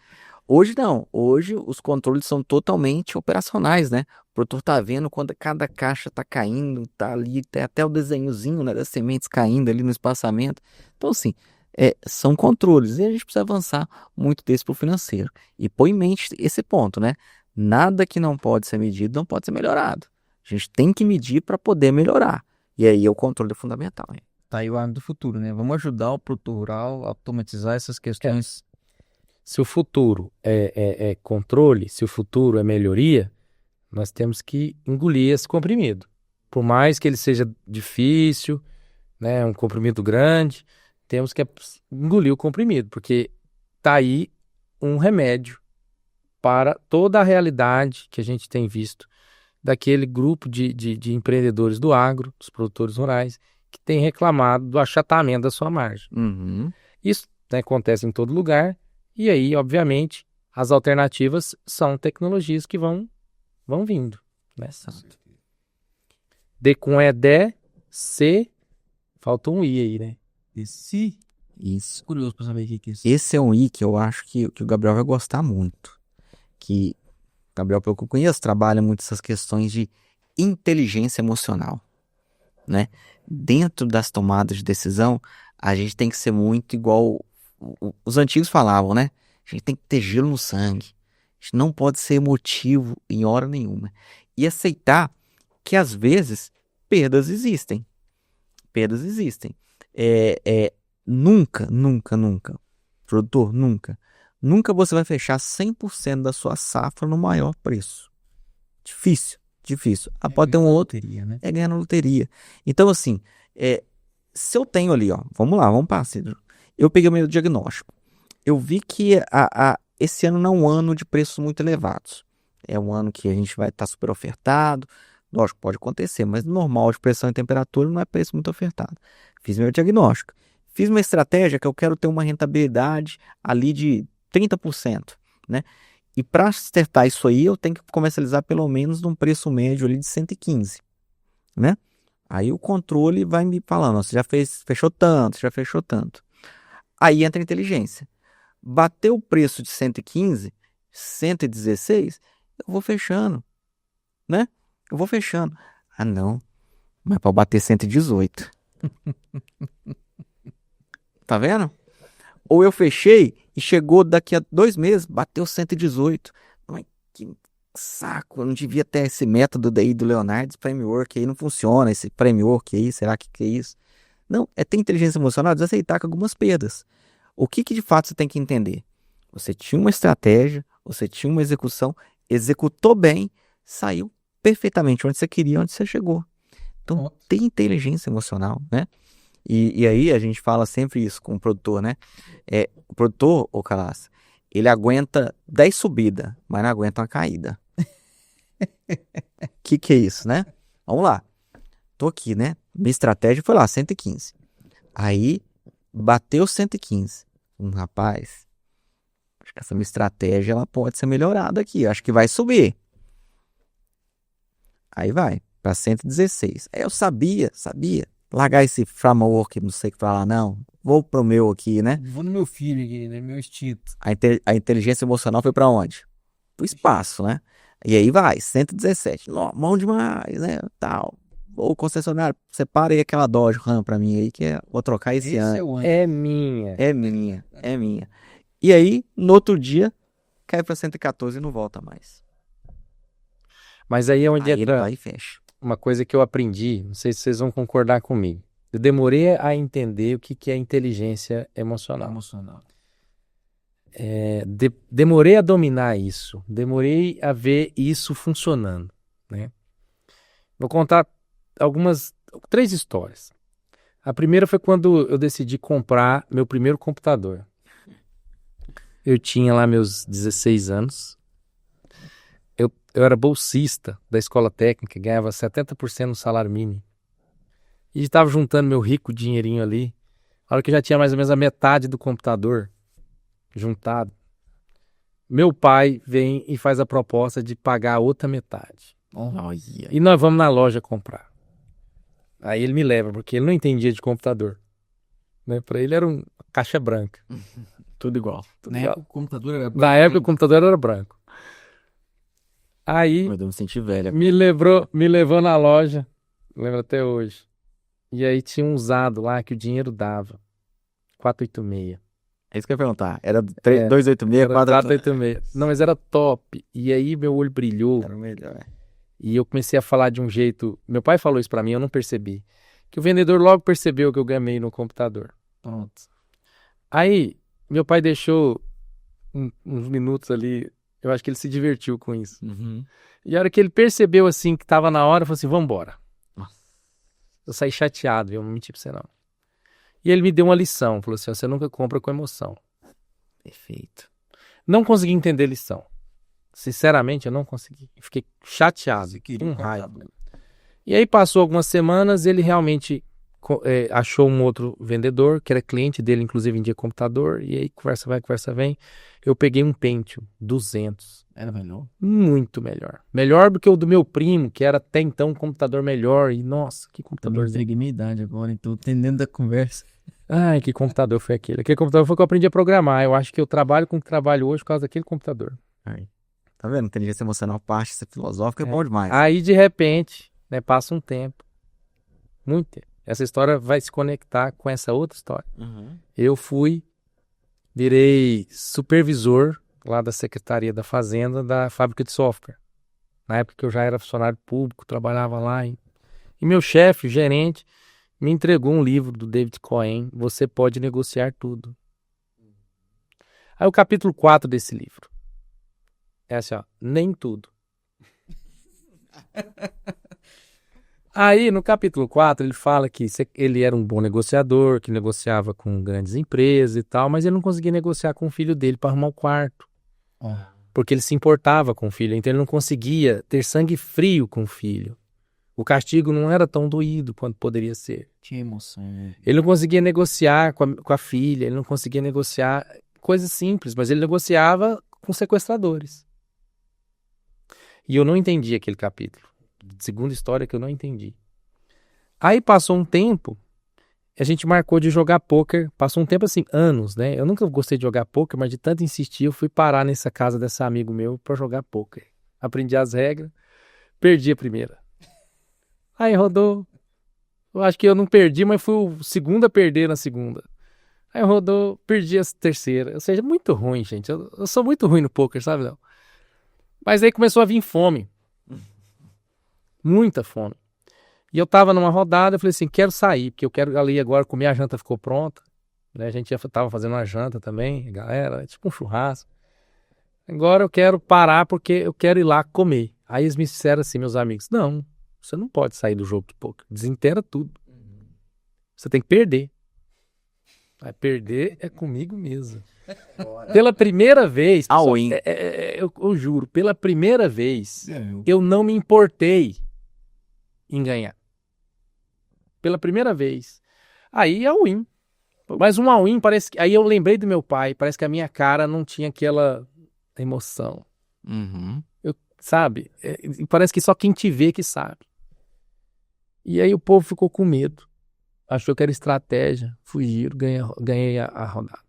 Hoje não. Hoje os controles são totalmente operacionais, né? O produtor tá vendo quando cada caixa tá caindo, tá ali, tem até o desenhozinho, né, das sementes caindo ali no espaçamento. Então, assim, são controles e a gente precisa avançar muito desse pro financeiro. E põe em mente esse ponto, né? Nada que não pode ser medido não pode ser melhorado. A gente tem que medir para poder melhorar. E aí o controle é fundamental. Hein? Tá aí o agro do futuro, né? Vamos ajudar o produtor rural a automatizar essas questões. Se o futuro é controle, se o futuro é melhoria, nós temos que engolir esse comprimido. Por mais que ele seja difícil, né, um comprimido grande, temos que engolir o comprimido, porque tá aí um remédio para toda a realidade que a gente tem visto daquele grupo de empreendedores do agro, dos produtores rurais, que tem reclamado do achatamento da sua margem. Isso, né, acontece em todo lugar, e aí, obviamente, as alternativas são tecnologias que vão vindo. Né? D com E, D, C, falta um I aí, né? Esse Isso. curioso pra saber o que é isso. Esse é um I que eu acho que o Gabriel vai gostar muito. Que o Gabriel, pelo que eu conheço, trabalha muito essas questões de inteligência emocional, né? Dentro das tomadas de decisão, a gente tem que ser muito igual os antigos falavam, né? A gente tem que ter gelo no sangue. A gente não pode ser emotivo em hora nenhuma. E aceitar que, às vezes, perdas existem. Perdas existem. Nunca, nunca, nunca, produtor, nunca. Nunca você vai fechar 100% da sua safra no maior preço. Difícil, difícil. Pode ter um outro. Loteria, né? É ganhar na loteria. Então, assim, se eu tenho ali, ó, vamos lá, vamos para Cídro. Eu peguei o meu diagnóstico. Eu vi que esse ano não é um ano de preços muito elevados. É um ano que a gente vai estar super ofertado. Lógico, pode acontecer, mas normal de pressão e temperatura não é preço muito ofertado. Fiz meu diagnóstico. Fiz uma estratégia que eu quero ter uma rentabilidade ali de 30%, né? E para acertar isso aí, eu tenho que comercializar pelo menos num preço médio ali de 115, né? Aí o controle vai me falando, ó, você já fechou tanto, já fechou tanto. Aí entra a inteligência. Bateu o preço de 115, 116, eu vou fechando, né? Eu vou fechando. Ah, não. Mas para bater 118. Tá vendo? Ou eu fechei e chegou daqui a 2 meses, bateu 118. Mas que saco, eu não devia ter esse método daí do Leonardo, esse framework aí não funciona, esse framework aí, será que é isso? Não, é ter inteligência emocional, desaceitar com algumas perdas. O que de fato você tem que entender? Você tinha uma estratégia, você tinha uma execução, executou bem, saiu perfeitamente onde você queria, onde você chegou. Então, tem inteligência emocional, né? E aí a gente fala sempre isso com o produtor, né? O produtor, ô Calaça, ele aguenta 10 subidas, mas não aguenta uma caída. Que é isso, né? Vamos lá. Tô aqui, né? Minha estratégia foi lá, 115. Aí, bateu 115. Rapaz, acho que essa minha estratégia ela pode ser melhorada aqui. Acho que vai subir. Aí vai, para 116. Aí eu sabia. Largar esse framework, não sei o que falar, não. Vou pro meu aqui, né? Vou no meu filho aqui, no meu instinto. A inteligência emocional foi para onde? Pro espaço, né? E aí vai, 117. Bom demais, né? Tal. Ô, concessionário, separa aí aquela Dodge Ram pra mim aí, que vou trocar esse ano. É minha. É minha. E aí, no outro dia, cai pra 114 e não volta mais. Mas aí é onde Aí ele entra vai e fecha. uma coisa que eu aprendi, não sei se vocês vão concordar comigo. Eu demorei a entender o que é inteligência emocional. Demorei a dominar isso, demorei a ver isso funcionando, né? Vou contar 3 histórias. A primeira foi quando eu decidi comprar meu primeiro computador. Eu tinha lá meus 16 anos. Eu era bolsista da escola técnica, ganhava 70% no salário mínimo. E estava juntando meu rico dinheirinho ali. A hora que eu já tinha mais ou menos a metade do computador juntado, meu pai vem e faz a proposta de pagar a outra metade. E nós vamos na loja comprar. Aí ele me leva, porque ele não entendia de computador, né? Para ele era uma caixa branca. Tudo igual. Na época o computador era branco. Na época o computador era branco. Aí Eu me senti velho. me levou na loja, lembro até hoje. E aí tinha um usado lá que o dinheiro dava. 486. É isso que eu ia perguntar. Era 286, 486. Não, mas era top. E aí meu olho brilhou. Era o melhor. E eu comecei a falar de um jeito... Meu pai falou isso pra mim, eu não percebi. Que o vendedor logo percebeu que eu ganhei no computador. Pronto. Aí, meu pai deixou uns minutos ali. Eu acho que ele se divertiu com isso. Uhum. E a hora que ele percebeu, assim, que tava na hora, eu falei assim, vambora. Nossa. Eu saí chateado, viu? Não menti pra você, não. E ele me deu uma lição. Falou assim, você nunca compra com emoção. Perfeito. Não consegui entender a lição. Sinceramente, eu não consegui. Fiquei chateado, Você queria com um raiva. computador. E aí passou algumas semanas, ele realmente achou um outro vendedor, que era cliente dele, inclusive vendia computador, e aí conversa vai, conversa vem. Eu peguei um Pentium 200. Era melhor? Muito melhor. Melhor do que o do meu primo, que era até então um computador melhor. E nossa, que Também computadorzinho. entreguei minha idade agora, então entendendo da conversa. Ai, que computador foi aquele? Aquele computador foi que eu aprendi a programar. Eu acho que eu trabalho com o que trabalho hoje por causa daquele computador. Aí. Tá vendo? Inteligência emocional, parte filosófica é bom demais. Aí, de repente, né, passa um tempo. Muito tempo. Essa história vai se conectar com essa outra história. Uhum. Eu virei supervisor lá da Secretaria da Fazenda da fábrica de software. Na época que eu já era funcionário público, trabalhava lá. E meu chefe, o gerente, me entregou um livro do David Cohen, Você Pode Negociar Tudo. Aí o capítulo 4 desse livro é assim, ó, nem tudo. Aí no capítulo 4 ele fala que ele era um bom negociador, que negociava com grandes empresas e tal, mas ele não conseguia negociar com o filho dele para arrumar o quarto. Porque ele se importava com o filho, então ele não conseguia ter sangue frio com o filho. O castigo não era tão doído quanto poderia ser. Tinha emoção. Ele não conseguia negociar com a filha, ele não conseguia negociar coisas simples, mas ele negociava com sequestradores. E eu não entendi aquele capítulo. Segunda história que eu não entendi. Aí passou um tempo, a gente marcou de jogar pôquer. Passou um tempo assim, anos, né? Eu nunca gostei de jogar pôquer, mas de tanto insistir, eu fui parar nessa casa desse amigo meu pra jogar pôquer. Aprendi as regras, perdi a primeira. Aí rodou. Eu acho que eu não perdi, mas fui o segundo a perder na segunda. Aí rodou, perdi a terceira. Ou seja, muito ruim, gente. Eu sou muito ruim no pôquer, sabe, Léo? Mas aí começou a vir fome. Muita fome. E eu tava numa rodada, eu falei assim, quero sair, porque eu quero ali agora comer, a janta ficou pronta. Né? A gente já tava fazendo uma janta também, galera, tipo um churrasco. Agora eu quero parar porque eu quero ir lá comer. Aí eles me disseram assim, meus amigos, não, você não pode sair do jogo de pôquer, desinteira tudo. Você tem que perder. Vai perder é comigo mesmo. Pela primeira vez, pessoal, eu juro, pela primeira vez, eu não me importei em ganhar. Pela primeira vez. Aí é o win. Mas um all-in parece que... Aí eu lembrei do meu pai, parece que a minha cara não tinha aquela emoção. Uhum. Sabe? Parece que só quem te vê que sabe. E aí o povo ficou com medo. Achou que era estratégia. Fugiram, ganhei a rodada.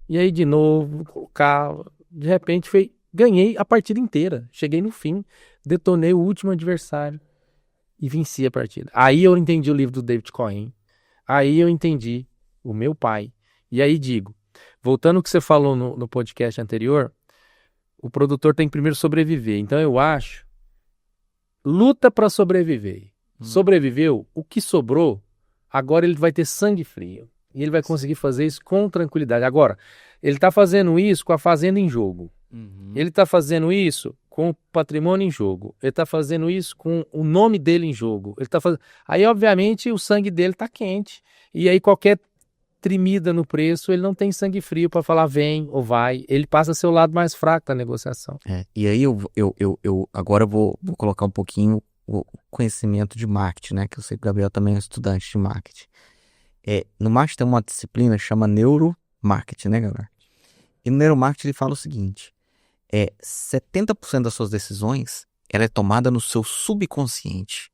E aí de novo, colocava. De repente ganhei a partida inteira. Cheguei no fim, detonei o último adversário e venci a partida. Aí eu entendi o livro do David Cohen. Aí eu entendi o meu pai. E aí digo, voltando ao que você falou no podcast anterior, o produtor tem que primeiro sobreviver. Então eu acho, luta para sobreviver. Sobreviveu, o que sobrou, agora ele vai ter sangue frio. E ele vai conseguir fazer isso com tranquilidade. Agora, ele está fazendo isso com a fazenda em jogo. Ele está fazendo isso com o patrimônio em jogo. Ele está fazendo isso com o nome dele em jogo. Ele tá fazendo... Aí, obviamente, o sangue dele está quente. E aí, qualquer tremida no preço, ele não tem sangue frio para falar vem ou vai. Ele passa a ser o lado mais fraco da negociação. E aí, eu agora vou colocar um pouquinho o conhecimento de marketing, né? Que eu sei que o Gabriel também é estudante de marketing. No marketing tem uma disciplina que chama neuromarketing, né, galera? E no neuromarketing ele fala o seguinte: 70% das suas decisões ela é tomada no seu subconsciente.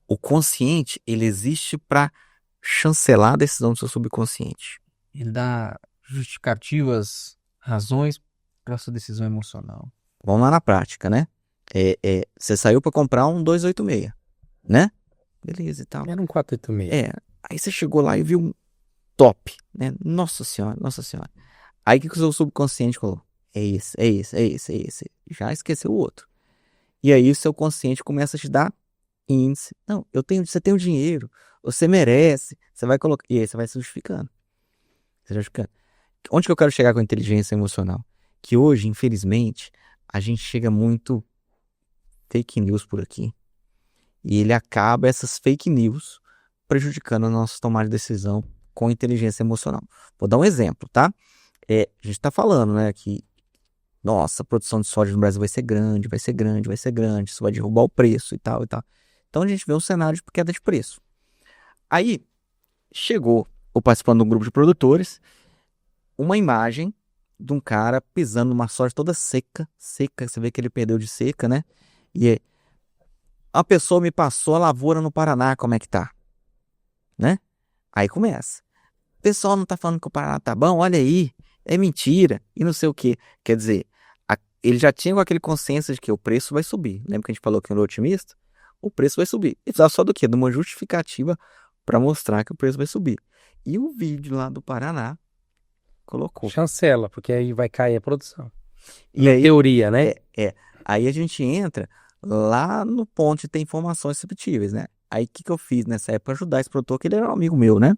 O consciente, ele existe para chancelar a decisão do seu subconsciente. Ele dá justificativas, razões para sua decisão emocional. Vamos lá na prática, né? Você saiu para comprar um 286, né? Beleza e tal. Era um 486. Aí você chegou lá e viu um top, né? Nossa senhora. Aí o que o seu subconsciente falou? É esse. Já esqueceu o outro. E aí o seu consciente começa a te dar índice. Não, você tem o dinheiro, você merece, você vai colocar. E aí você vai se justificando. Onde que eu quero chegar com a inteligência emocional? Que hoje, infelizmente, a gente chega muito fake news por aqui. E ele acaba essas fake news prejudicando a nossa tomada de decisão com inteligência emocional. Vou dar um exemplo, tá? A gente está falando, né, que nossa, a produção de soja no Brasil vai ser grande, isso vai derrubar o preço e tal. Então a gente vê um cenário de queda de preço. Aí chegou o participante de um grupo de produtores, uma imagem de um cara pisando numa soja toda seca, você vê que ele perdeu de seca, né? E a pessoa me passou a lavoura no Paraná, como é que tá? Né? Aí começa. pessoal não tá falando que o Paraná tá bom, olha aí, é mentira, e não sei o quê. Quer dizer, ele já tinha aquele consenso de que o preço vai subir. Lembra que a gente falou que era otimista? O preço vai subir. E precisava só do quê? De uma justificativa para mostrar que o preço vai subir. E o vídeo lá do Paraná colocou. Chancela, porque aí vai cair a produção. E aí, Teoria, né? aí a gente entra lá no ponto de ter informações subtíveis, né? Aí o que eu fiz nessa época para ajudar esse produtor, que ele era um amigo meu, né?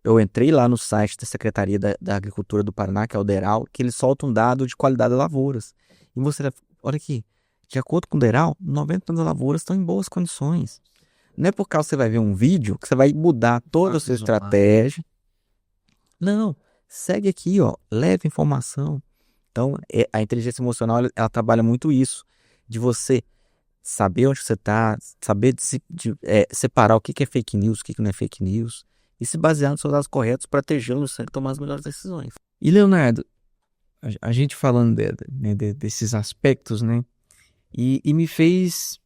Eu entrei lá no site da Secretaria da Agricultura do Paraná, que é o DERAL, que eles soltam um dado de qualidade das lavouras. E você, olha aqui, de acordo com o DERAL, 90% das lavouras estão em boas condições. Não é por causa que você vai ver um vídeo que você vai mudar toda a sua estratégia. Não, segue aqui, ó, leve informação. Então, a inteligência emocional, ela trabalha muito isso, de você saber onde você está, saber separar o que é fake news, o que não é fake news, e se basear nos seus dados corretos para ter gelo no sangue e tomar as melhores decisões. E Leonardo, a gente falando desses aspectos, né? E me fez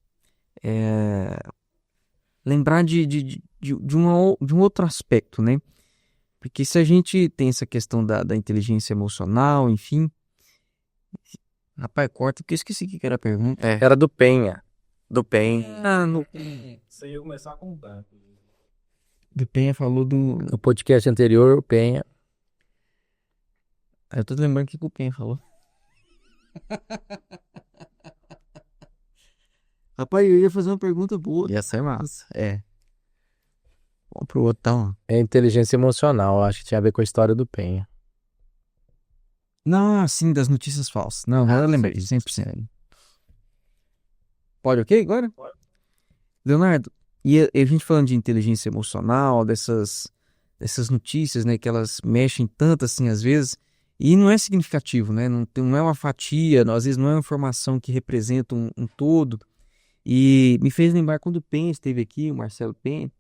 lembrar de um outro aspecto, né? Porque se a gente tem essa questão da inteligência emocional, enfim. Rapaz, corta, porque eu esqueci o que era a pergunta. Era do Penha. Do Penha. Você ia começar a contar. Do Penha falou do. No podcast anterior, o Penha. Eu tô lembrando o que o Penha falou. Rapaz, eu ia fazer uma pergunta boa. Ia ser massa, Vamos pro outro, então. É inteligência emocional, acho que tinha a ver com a história do Penha. Não, sim, das notícias falsas. Não, eu lembrei, 100%. Pode, ok, agora? Pode. Leonardo, e a gente falando de inteligência emocional, dessas notícias, né, que elas mexem tanto assim às vezes, e não é significativo, né, não é uma fatia, às vezes não é uma informação que representa um todo, e me fez lembrar quando o Penha esteve aqui, o Marcelo Penha,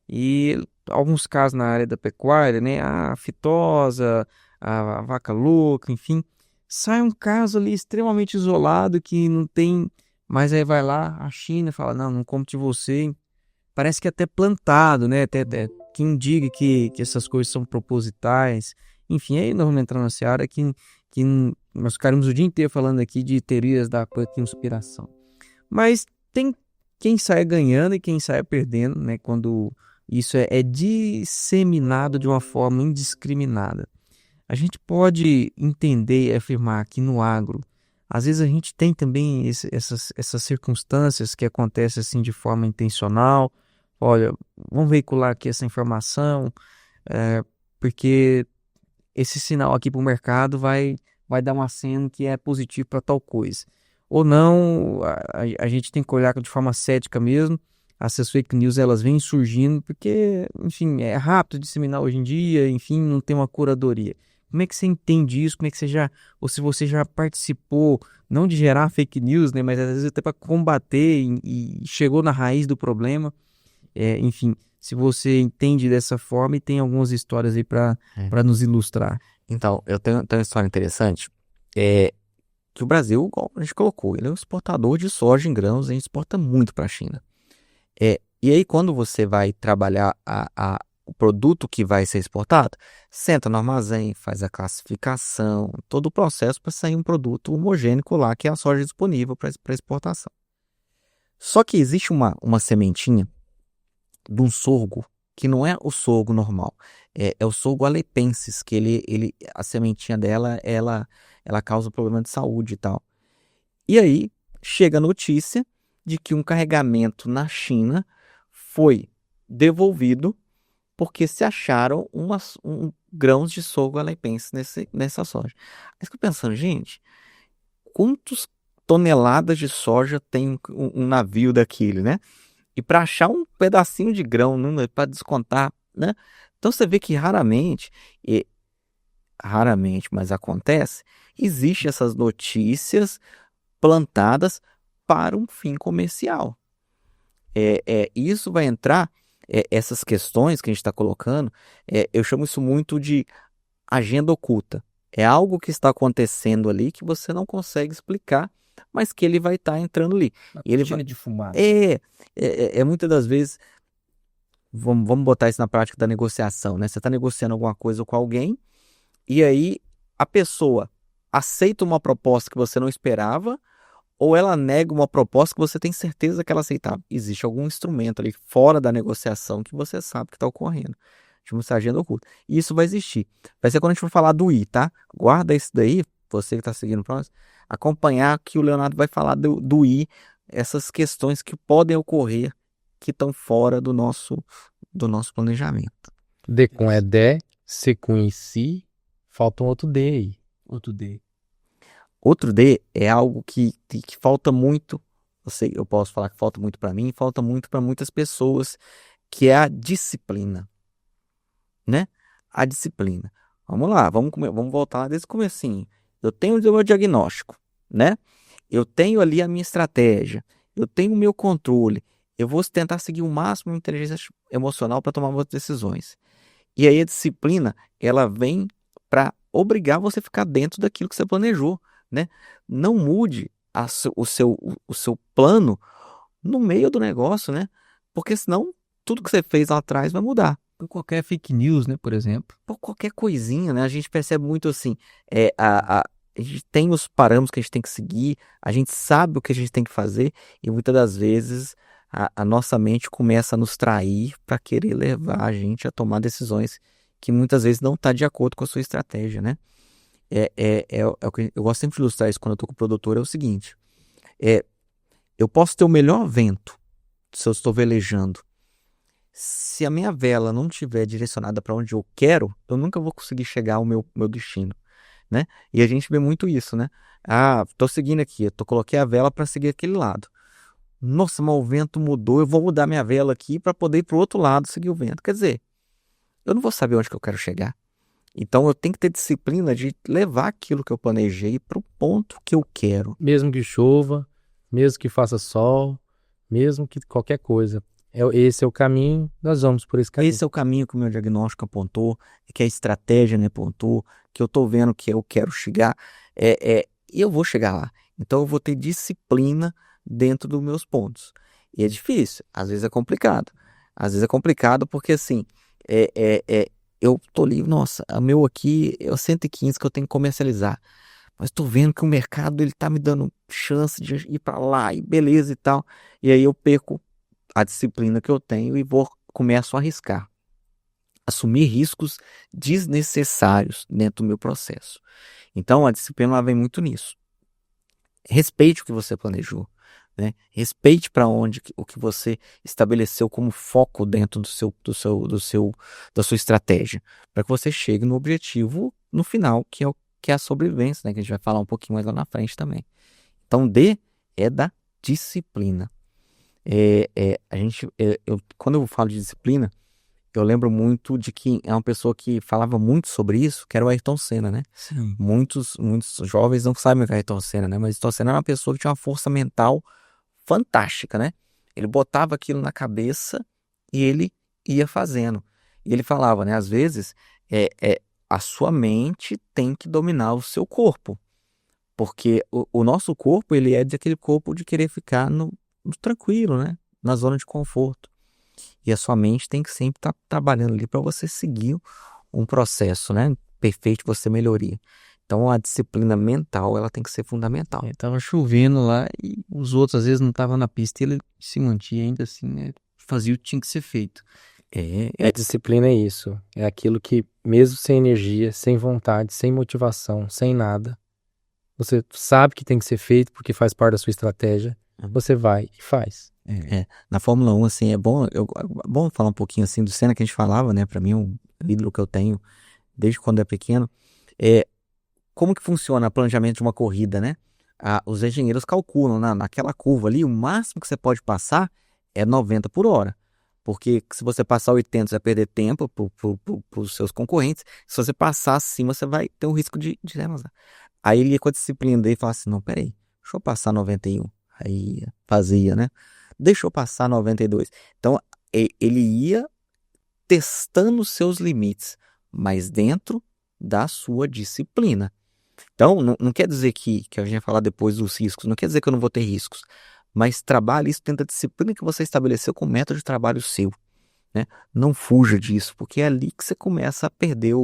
e alguns casos na área da pecuária, né, a fitosa, a vaca louca, enfim, sai um caso ali extremamente isolado que não tem, mas aí vai lá a China e fala, não como de você, parece que até plantado, né, até quem diga que essas coisas são propositais, enfim, aí nós vamos entrar na seara que nós ficaremos o dia inteiro falando aqui de teorias da conspiração, mas tem quem sai ganhando e quem sai perdendo, né, quando isso é disseminado de uma forma indiscriminada. A gente pode entender e afirmar que no agro, às vezes a gente tem também essas circunstâncias que acontecem assim de forma intencional. Olha, vamos veicular aqui essa informação, porque esse sinal aqui para o mercado vai dar um aceno que é positivo para tal coisa. Ou não, a gente tem que olhar de forma cética mesmo. Essas fake news, elas vêm surgindo porque, enfim, é rápido disseminar hoje em dia, enfim, não tem uma curadoria. Como é que você entende isso? Como é que ou se você já participou, não de gerar fake news, né, mas às vezes até para combater e chegou na raiz do problema. Enfim, se você entende dessa forma e tem algumas histórias aí para nos ilustrar. Então, eu tenho uma história interessante, que o Brasil, igual a gente colocou, ele é um exportador de soja em grãos, a gente exporta muito para a China. E aí, quando você vai trabalhar o produto que vai ser exportado, senta no armazém, faz a classificação, todo o processo para sair um produto homogêneo lá, que é a soja disponível para exportação. Só que existe uma sementinha de um sorgo, que não é o sorgo normal, é o sorgo alepensis, que a sementinha dela, ela causa problema de saúde e tal. E aí, chega a notícia de que um carregamento na China foi devolvido porque se acharam grãos de sorgo alepensis nessa soja. Aí eu fico pensando, gente, quantas toneladas de soja tem um navio daquele, né? E para achar um pedacinho de grão, para descontar, né? Então você vê que raramente, mas acontece, existem essas notícias plantadas para um fim comercial. Isso vai entrar, essas questões que a gente está colocando, eu chamo isso muito de agenda oculta. É algo que está acontecendo ali que você não consegue explicar, mas que ele vai estar entrando ali. Uma cortina de fumaça. Muitas das vezes vamos botar isso na prática da negociação, né? Você está negociando alguma coisa com alguém e aí a pessoa aceita uma proposta que você não esperava ou ela nega uma proposta que você tem certeza que ela aceitava. Existe algum instrumento ali fora da negociação que você sabe que está ocorrendo. Chama essa agenda oculta. E isso vai existir. Vai ser quando a gente for falar do I, tá? Guarda isso daí, você que está seguindo o próximo, acompanhar que o Leonardo vai falar do I, essas questões que podem ocorrer que estão fora do nosso planejamento. D com é D, C com I, si, falta um outro D aí. Outro D. Outro D é algo que falta muito, eu posso falar que falta muito para mim, falta muito para muitas pessoas, que é a disciplina, né? A disciplina. Vamos lá, vamos voltar lá desde o comecinho. Eu tenho o meu diagnóstico, né? Eu tenho ali a minha estratégia, eu tenho o meu controle, eu vou tentar seguir o máximo de inteligência emocional para tomar boas decisões. E aí a disciplina, ela vem para obrigar você a ficar dentro daquilo que você planejou, né? Não mude o seu plano no meio do negócio, né? Porque senão tudo que você fez lá atrás vai mudar. Por qualquer fake news, né, por exemplo. Por qualquer coisinha, né? A gente percebe muito assim, a gente tem os parâmetros que a gente tem que seguir, a gente sabe o que a gente tem que fazer e muitas das vezes a nossa mente começa a nos trair para querer levar a gente a tomar decisões que muitas vezes não está de acordo com a sua estratégia, né? O que eu gosto sempre de ilustrar isso quando eu estou com o produtor, é o seguinte, eu posso ter o melhor vento se eu estou velejando. Se a minha vela não estiver direcionada para onde eu quero, eu nunca vou conseguir chegar ao meu destino, né? E a gente vê muito isso, né? Tô seguindo aqui, coloquei a vela para seguir aquele lado. Nossa, mas o vento mudou, eu vou mudar minha vela aqui para poder ir para o outro lado seguir o vento. Quer dizer, eu não vou saber onde que eu quero chegar. Então eu tenho que ter disciplina de levar aquilo que eu planejei para o ponto que eu quero. Mesmo que chova, mesmo que faça sol, mesmo que qualquer coisa. Esse é o caminho, nós vamos por esse caminho. Esse é o caminho que o meu diagnóstico apontou, que a estratégia, né, apontou, que eu estou vendo que eu quero chegar, e eu vou chegar lá. Então eu vou ter disciplina dentro dos meus pontos. E é difícil, às vezes é complicado. Às vezes é complicado porque assim, eu tô ali, nossa, o meu aqui é o 115 que eu tenho que comercializar. Mas tô vendo que o mercado ele tá me dando chance de ir para lá e beleza e tal. E aí eu perco a disciplina que eu tenho e começo a arriscar. Assumir riscos desnecessários dentro do meu processo. Então a disciplina ela vem muito nisso. Respeite o que você planejou, né? Respeite para onde o que você estabeleceu como foco dentro da sua estratégia, para que você chegue no objetivo no final, que é a sobrevivência, né? Que a gente vai falar um pouquinho mais lá na frente também. Então, D é da disciplina. Quando eu falo de disciplina, eu lembro muito de que é uma pessoa que falava muito sobre isso, que era o Ayrton Senna, né? Sim. Muitos jovens não sabem o que é Ayrton Senna, né? Mas Ayrton Senna era uma pessoa que tinha uma força mental fantástica, né? Ele botava aquilo na cabeça e ele ia fazendo. E ele falava, né? Às vezes, a sua mente tem que dominar o seu corpo. Porque o nosso corpo, ele é daquele corpo de querer ficar no tranquilo, né? Na zona de conforto. E a sua mente tem que sempre estar trabalhando ali para você seguir um processo, né? Perfeito, você melhoria. Então, a disciplina mental, ela tem que ser fundamental. Tava chovendo lá e os outros às vezes não estavam na pista e ele se mantinha ainda assim, né? Fazia o que tinha que ser feito. A disciplina é isso. É aquilo que, mesmo sem energia, sem vontade, sem motivação, sem nada, você sabe que tem que ser feito porque faz parte da sua estratégia, você vai e faz. Na Fórmula 1, assim, é bom falar um pouquinho assim do Senna que a gente falava, né? Para mim, um ídolo que eu tenho desde quando é pequeno. Como que funciona o planejamento de uma corrida, né? Os engenheiros calculam naquela curva ali, o máximo que você pode passar é 90 por hora. Porque se você passar 80, você vai perder tempo para os seus concorrentes. Se você passar acima, você vai ter um risco de relançar. Aí ele ia com a disciplina dele e falava assim, não, peraí, deixa eu passar 91. Aí fazia, né? Deixa eu passar 92. Então, ele ia testando os seus limites, mas dentro da sua disciplina. Então, não quer dizer que a gente vai falar depois dos riscos, não quer dizer que eu não vou ter riscos, mas trabalhe isso dentro da disciplina que você estabeleceu com o método de trabalho seu. né? Não fuja disso, porque é ali que você começa a perder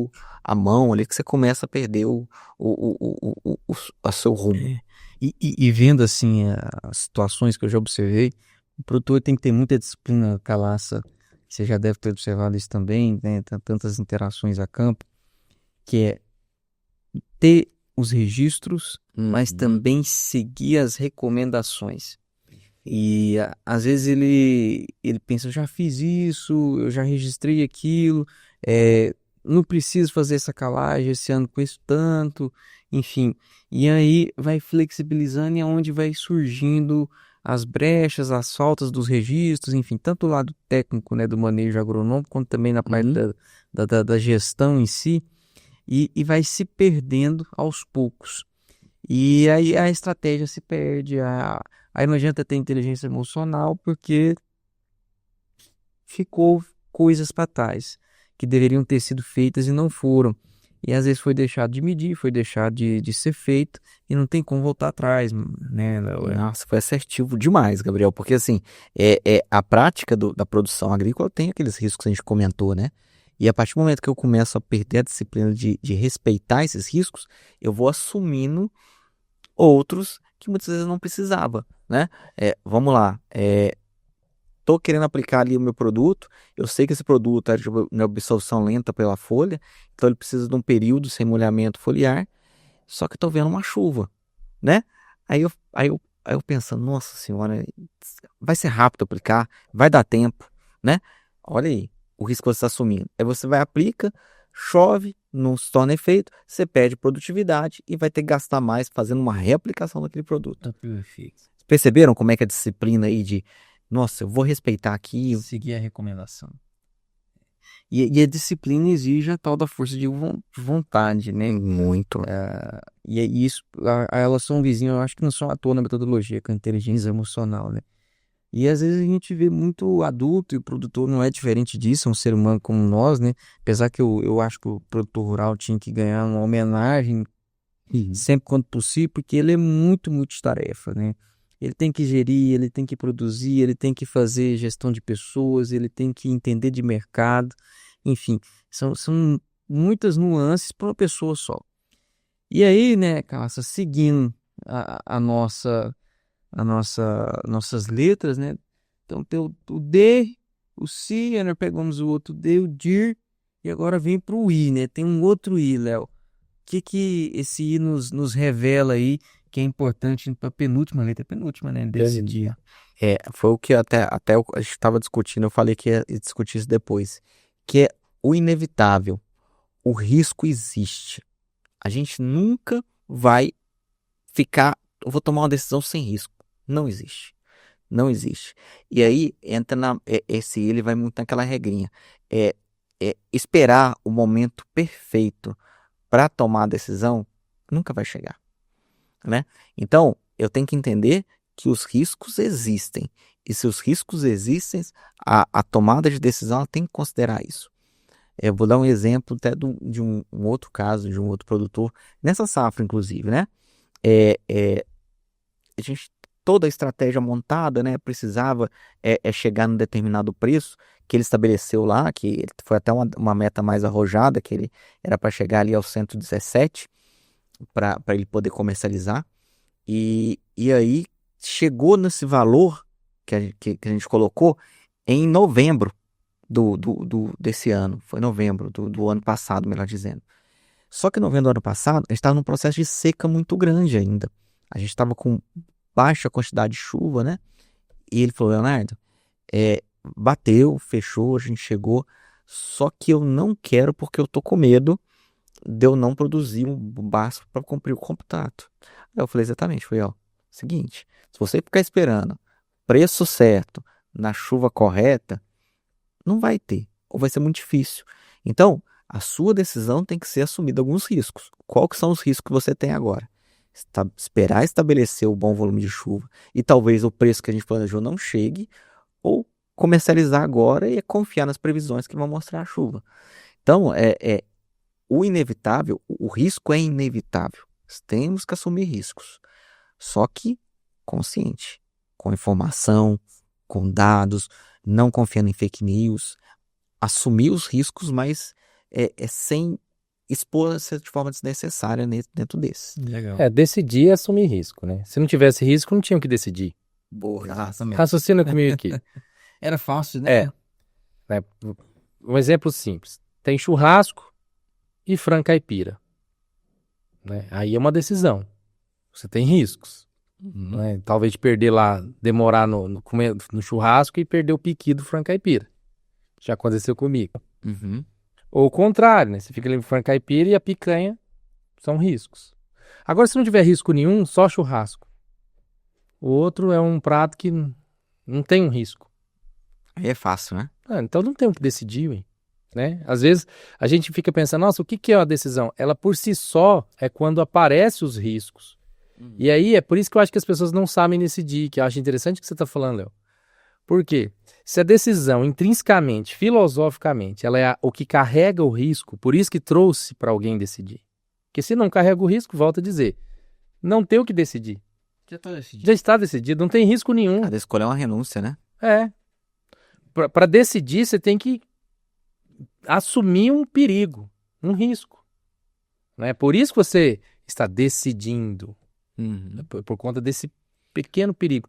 a mão, ali que você começa a perder a seu rumo. E vendo assim as situações que eu já observei, o produtor tem que ter muita disciplina, Calaça. Você já deve ter observado isso também, né? Tantas interações a campo, que é ter os registros, mas também seguir as recomendações. E às vezes ele pensa, eu já fiz isso, eu já registrei aquilo, não preciso fazer essa calagem esse ano com isso tanto, enfim. E aí vai flexibilizando e é onde vai surgindo as brechas, as faltas dos registros, enfim, tanto o lado técnico, né, do manejo agronômico, quanto também na parte da gestão em si, e vai se perdendo aos poucos. E aí a estratégia se perde, aí não adianta ter inteligência emocional porque ficou coisas para trás que deveriam ter sido feitas e não foram. E às vezes foi deixado de medir, foi deixado de ser feito e não tem como voltar atrás, né, Léo? Nossa, foi assertivo demais, Gabriel, porque assim, a prática da produção agrícola tem aqueles riscos que a gente comentou, né? E a partir do momento que eu começo a perder a disciplina de respeitar esses riscos, eu vou assumindo outros que muitas vezes eu não precisava, né? Vamos lá, tô querendo aplicar ali o meu produto, eu sei que esse produto é de absorção lenta pela folha, então ele precisa de um período sem molhamento foliar, só que eu tô vendo uma chuva, né? Aí eu pensando, nossa senhora, vai ser rápido aplicar, vai dar tempo, né? Olha aí, o risco que você está assumindo. Aí você vai, aplica, chove, não se torna efeito, você perde produtividade e vai ter que gastar mais fazendo uma reaplicação daquele produto. Perfeito. Perceberam como é que é a disciplina aí de, nossa, eu vou respeitar aqui. Seguir a recomendação. E a disciplina exige a tal da força de vontade, né? Muito. E é isso, a relação vizinha, eu acho que não só à toa na metodologia, com a inteligência emocional, né? E às vezes a gente vê muito adulto e o produtor não é diferente disso, é um ser humano como nós, né? Apesar que eu acho que o produtor rural tinha que ganhar uma homenagem sempre quando possível, porque ele é muito multitarefa, né? Ele tem que gerir, ele tem que produzir, ele tem que fazer gestão de pessoas, ele tem que entender de mercado, enfim, são muitas nuances para uma pessoa só. E aí, né, Cássia, seguindo nossas letras, né? Então tem o D, o C, aí nós pegamos o outro D, o DIR, e agora vem para o I, né? Tem um outro I, Léo. O que esse I nos revela aí que é importante para a penúltima, né, desse dia? Foi o que até a gente estava discutindo, eu falei que ia discutir isso depois, que é o inevitável. O risco existe. A gente nunca vai ficar, eu vou tomar uma decisão sem risco. Não existe. Não existe. E aí entra ele vai muito naquela regrinha. Esperar o momento perfeito para tomar a decisão nunca vai chegar, né? Então, eu tenho que entender que os riscos existem. E se os riscos existem, a tomada de decisão ela tem que considerar isso. Eu vou dar um exemplo até de um outro caso, de um outro produtor, nessa safra, inclusive, né? A gente, toda a estratégia montada, né? Precisava chegar num determinado preço que ele estabeleceu lá, que foi até uma meta mais arrojada, que ele era para chegar ali aos 117 para ele poder comercializar. E aí chegou nesse valor que a gente colocou em novembro desse ano. Foi novembro do ano passado, melhor dizendo. Só que em novembro do ano passado, a gente estava num processo de seca muito grande ainda. A gente estava com baixa quantidade de chuva, né? E ele falou, Leonardo, bateu, fechou, a gente chegou. Só que eu não quero porque eu tô com medo de eu não produzir um básico para cumprir o contrato. Aí eu falei exatamente, foi seguinte, se você ficar esperando preço certo, na chuva correta, não vai ter, ou vai ser muito difícil. Então, a sua decisão tem que ser assumida alguns riscos. Qual que são os riscos que você tem agora? Esperar estabelecer o bom volume de chuva e talvez o preço que a gente planejou não chegue, ou comercializar agora e confiar nas previsões que vão mostrar a chuva. Então, o inevitável, o risco é inevitável. Temos que assumir riscos. Só que consciente, com informação, com dados, não confiando em fake news, assumir os riscos, mas sem expor-se de forma desnecessária dentro desse. Legal. Decidir é assumir risco, né? Se não tivesse risco, não tinha o que decidir. Boa. Exatamente. Raciocina comigo aqui. Era fácil, né? Né? Um exemplo simples. Tem churrasco e frango caipira. Né? Aí é uma decisão. Você tem riscos. Uhum. Né? Talvez de perder lá, demorar no churrasco e perder o piqui do frango caipira. Já aconteceu comigo. Uhum. Ou o contrário, né? Você fica ali no frango caipira e a picanha são riscos. Agora, se não tiver risco nenhum, só churrasco. O outro é um prato que não tem um risco. Aí é fácil, né? Então não tem o que decidir, ué, né? Às vezes a gente fica pensando, nossa, o que é uma decisão? Ela por si só é quando aparecem os riscos. E aí é por isso que eu acho que as pessoas não sabem decidir, que eu acho interessante o que você está falando, Léo. Por quê? Se a decisão, intrinsecamente, filosoficamente, ela é o que carrega o risco, por isso que trouxe para alguém decidir. Porque se não carrega o risco, volta a dizer, não tem o que decidir. Já tá decidido. Já está decidido, não tem risco nenhum. Cada escolha é uma renúncia, né? Para decidir, você tem que assumir um perigo, um risco. Né? Por isso que você está decidindo, Uhum. por conta desse pequeno perigo.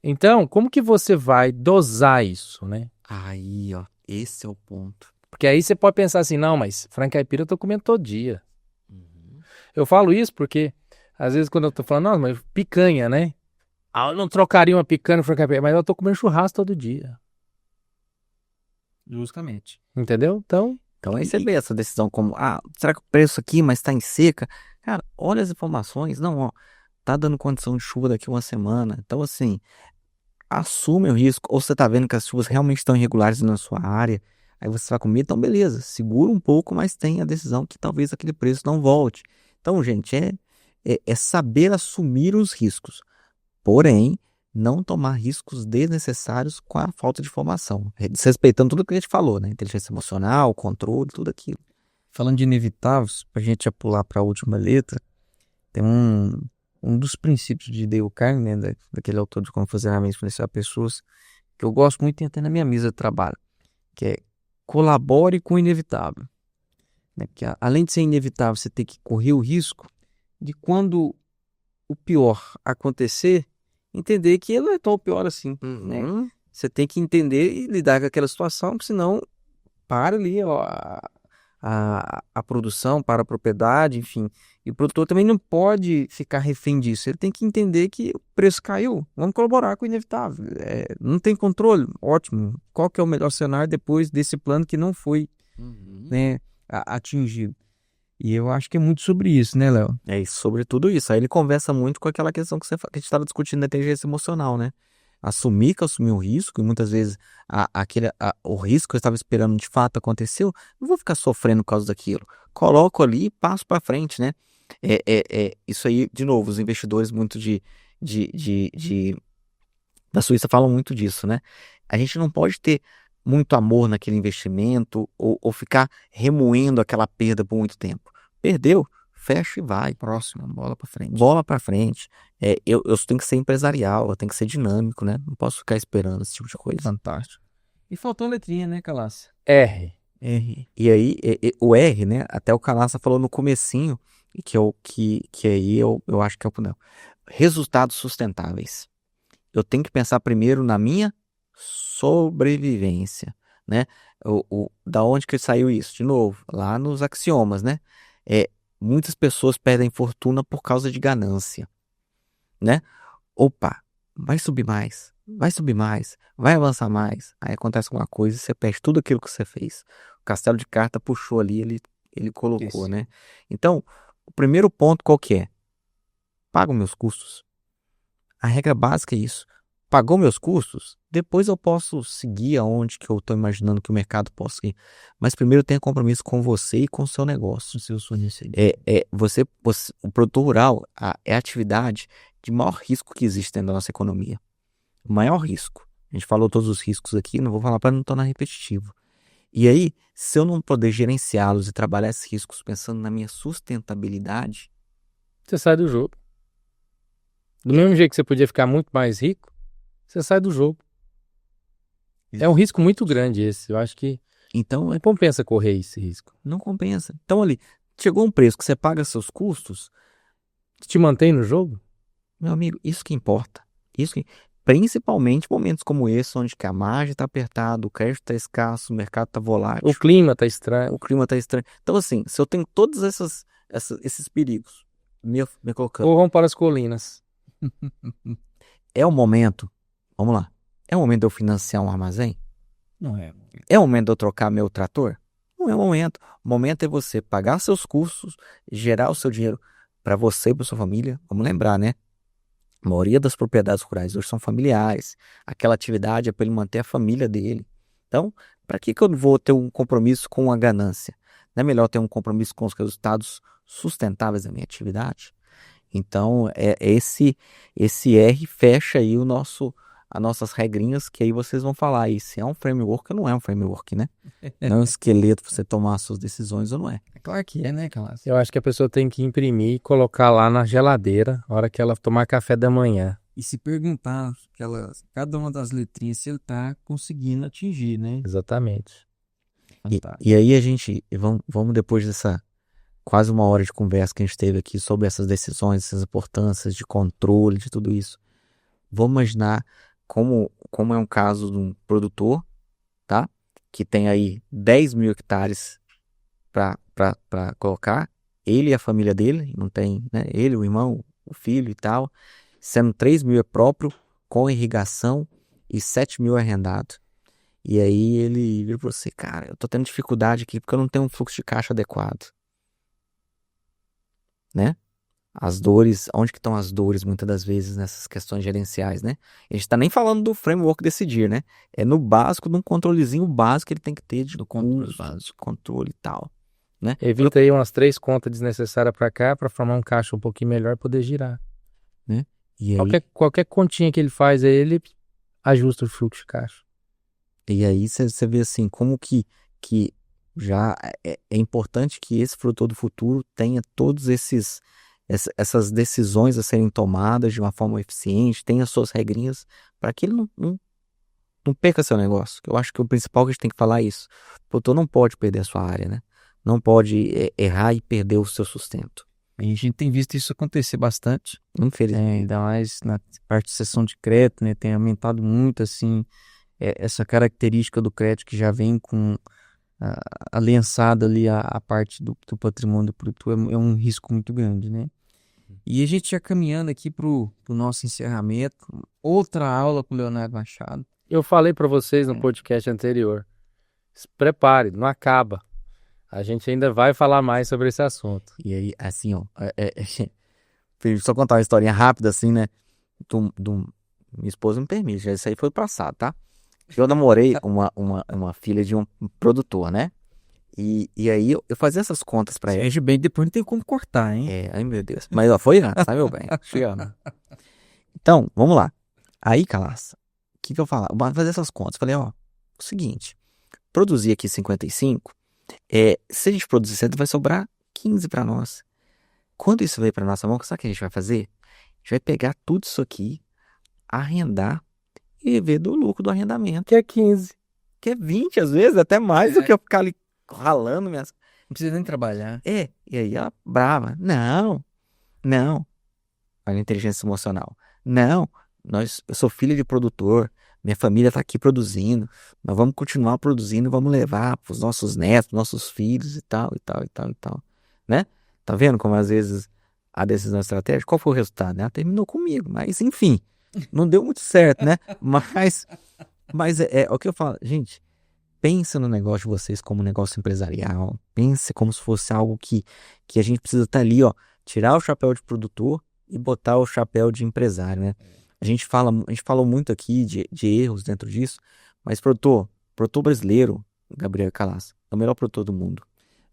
Então, como que você vai dosar isso, né? Aí, ó, esse é o ponto. Porque aí você pode pensar assim, não, mas frango caipira eu tô comendo todo dia. Uhum. Eu falo isso porque, às vezes, quando eu tô falando, nossa, mas picanha, né? Eu não trocaria uma picanha no frango caipira, mas eu tô comendo churrasco todo dia. Justamente. Entendeu? Então, Aí você vê essa decisão como, será que o preço aqui, mas tá em seca? Cara, olha as informações. Não, ó, tá dando condição de chuva daqui uma semana. Então, assim, assume o risco. Ou você tá vendo que as chuvas realmente estão irregulares na sua área. Aí você vai comer, então beleza, segura um pouco, mas tem a decisão que talvez aquele preço não volte. Então, gente, é saber assumir os riscos. Porém, não tomar riscos desnecessários com a falta de informação. Desrespeitando tudo que a gente falou, né? Inteligência emocional, controle, tudo aquilo. Falando de inevitáveis, para a gente já pular para a última letra, tem um dos princípios de Dale Carnegie, né, daquele autor de Como Fazer a Mente Influenciar Pessoas, que eu gosto muito e tem até na minha mesa de trabalho, que é colabore com o inevitável. Né? Porque além de ser inevitável, você tem que correr o risco de quando o pior acontecer, entender que ele não é tão pior assim. Né? Você tem que entender e lidar com aquela situação, porque senão para ali ó, a produção, para a propriedade, enfim. E o produtor também não pode ficar refém disso. Ele tem que entender que o preço caiu. Vamos colaborar com o inevitável. Não tem controle? Ótimo. Qual que é o melhor cenário depois desse plano que não foi né, atingido? E eu acho que é muito sobre isso, né, Léo? É isso, sobre tudo isso. Aí ele conversa muito com aquela questão que a gente estava discutindo da inteligência emocional, né? Assumir que assumir o risco, e muitas vezes o risco que eu estava esperando de fato aconteceu, não vou ficar sofrendo por causa daquilo. Coloco ali e passo para frente, né? Isso aí, de novo, os investidores muito da Suíça falam muito disso, né? A gente não pode ter muito amor naquele investimento ou ficar remoendo aquela perda por muito tempo. Perdeu, fecha e vai. Próximo, bola pra frente. Bola pra frente. Eu tenho que ser empresarial, eu tenho que ser dinâmico, né? Não posso ficar esperando esse tipo de coisa. Fantástico. E faltou a letrinha, né, Calácia? R. E aí, o R, né? Até o Calácia falou no comecinho, que aí eu acho que é o não. Resultados sustentáveis. Eu tenho que pensar primeiro na minha sobrevivência, né? Da onde que saiu isso? De novo, lá nos axiomas, né? Muitas pessoas perdem fortuna por causa de ganância, né? Opa, vai subir mais, vai avançar mais. Aí acontece alguma coisa e você perde tudo aquilo que você fez. O castelo de carta puxou ali, ele colocou, Isso. né? Então, o primeiro ponto qual que é? Pago meus custos. A regra básica é isso. Pagou meus custos? Depois eu posso seguir aonde que eu estou imaginando que o mercado possa ir. Mas primeiro tenha compromisso com você e com o seu negócio. O seu fornecedor. O produtor rural é a atividade de maior risco que existe dentro da nossa economia. O maior risco. A gente falou todos os riscos aqui, não vou falar para não tornar repetitivo. E aí, se eu não poder gerenciá-los e trabalhar esses riscos pensando na minha sustentabilidade, Você sai do jogo. Do mesmo jeito que você podia ficar muito mais rico, você sai do jogo. É um risco muito grande esse. Eu acho que Então, Não compensa correr esse risco. não compensa. Então, ali, chegou um preço que você paga seus custos, Te mantém no jogo? meu amigo, isso que importa. Principalmente momentos como esse, onde que a margem está apertada, o crédito está escasso, o mercado está volátil, O clima tá estranho. o clima está estranho. Então, assim, se eu tenho todos esses perigos me colocando, Corram para as colinas. é o momento, vamos lá, é o momento de eu financiar um armazém? Não é. É o momento de eu trocar meu trator? Não é o momento. O momento é você pagar seus custos, gerar o seu dinheiro para você e para sua família. Vamos lembrar, né? A maioria das propriedades rurais hoje são familiares. Aquela atividade é para ele manter a família dele. Então, para que eu vou ter um compromisso com a ganância? Não é melhor ter um compromisso com os resultados sustentáveis da minha atividade? Então, esse R fecha aí as nossas regrinhas, que aí vocês vão falar aí se é um framework ou não é um framework, né? Não é um esqueleto para você tomar as suas decisões ou não é. É claro que é, né, Calas? Eu acho que a pessoa tem que imprimir e colocar lá na geladeira, na hora que ela tomar café da manhã. E se perguntar cada uma das letrinhas se ele tá conseguindo atingir, né? Exatamente. Fantástico. E aí vamos depois dessa quase uma hora de conversa que a gente teve aqui sobre essas decisões, essas importâncias de controle, de tudo isso. Vamos imaginar como é um caso de um produtor, tá? Que tem aí 10 mil hectares para colocar, ele e a família dele, não tem, né? Ele, o irmão, o filho e tal, sendo 3 mil é próprio, com irrigação e 7 mil é arrendado. E aí ele vira para você, cara, eu tô tendo dificuldade aqui porque eu não tenho um fluxo de caixa adequado, né? As dores, onde que estão as dores muitas das vezes nessas questões gerenciais, né? A gente tá nem falando do framework decidir, né? É no básico, num controlezinho básico que ele tem que ter Do controle custo, básico. controle e tal, né? Evita aí umas 3 contas desnecessárias para cá para formar um caixa um pouquinho melhor e poder girar. E aí, Qualquer continha que ele faz aí, ele ajusta o fluxo de caixa. você vê assim, como que já é importante que esse produtor do futuro tenha todos essas decisões a serem tomadas de uma forma eficiente, tenha suas regrinhas, para que ele não perca seu negócio. Eu acho que o principal que a gente tem que falar é isso. O produtor não pode perder a sua área, né? Não pode errar e perder o seu sustento. A gente tem visto isso acontecer bastante, Infelizmente. ainda mais na parte de cessão de crédito, né? Tem aumentado muito, assim, essa característica do crédito que já vem com aliançada ali a parte do patrimônio do produtor, é um risco muito grande, né? E a gente já caminhando aqui pro nosso encerramento, outra aula com o Leonardo Machado. Eu falei para vocês no podcast anterior. Se prepare, não acaba. A gente ainda vai falar mais sobre esse assunto. E aí, assim, ó, deixa eu só contar uma historinha rápida, assim, né? Minha esposa me permite, já isso aí foi passado, tá? Eu namorei uma filha de um produtor, né? E aí eu fazia essas contas pra ela. Veja bem, depois não tem como cortar, hein? Ai meu Deus. Mas ó, foi antes, tá, meu bem? Chegando. Então, vamos lá. Aí, Calaça, o que eu falava? Vou fazer essas contas. Falei, ó, o seguinte, produzir aqui 55, se a gente produzir 60, vai sobrar 15 pra nós. Quando isso veio pra nossa mão, sabe o que a gente vai fazer? A gente vai pegar tudo isso aqui, arrendar e ver do lucro do arrendamento. Que é 15. Que é 20, às vezes, até mais do que eu ficar ali ralando minhas... Não precisa nem trabalhar. E aí ela brava. Não. Olha a inteligência emocional. Não, eu sou filho de produtor, minha família tá aqui produzindo, nós vamos continuar produzindo, vamos levar pros nossos netos, nossos filhos e tal, né? Tá vendo como às vezes a decisão estratégica, qual foi o resultado? Ela terminou comigo, mas enfim, não deu muito certo, né? Mas é o que eu falo, gente, pensa no negócio de vocês como um negócio empresarial. Pense como se fosse algo que a gente precisa estar ali, ó, tirar o chapéu de produtor e botar o chapéu de empresário, né? A gente falou muito aqui de erros dentro disso, mas produtor brasileiro, Gabriel Calas, é o melhor produtor do mundo.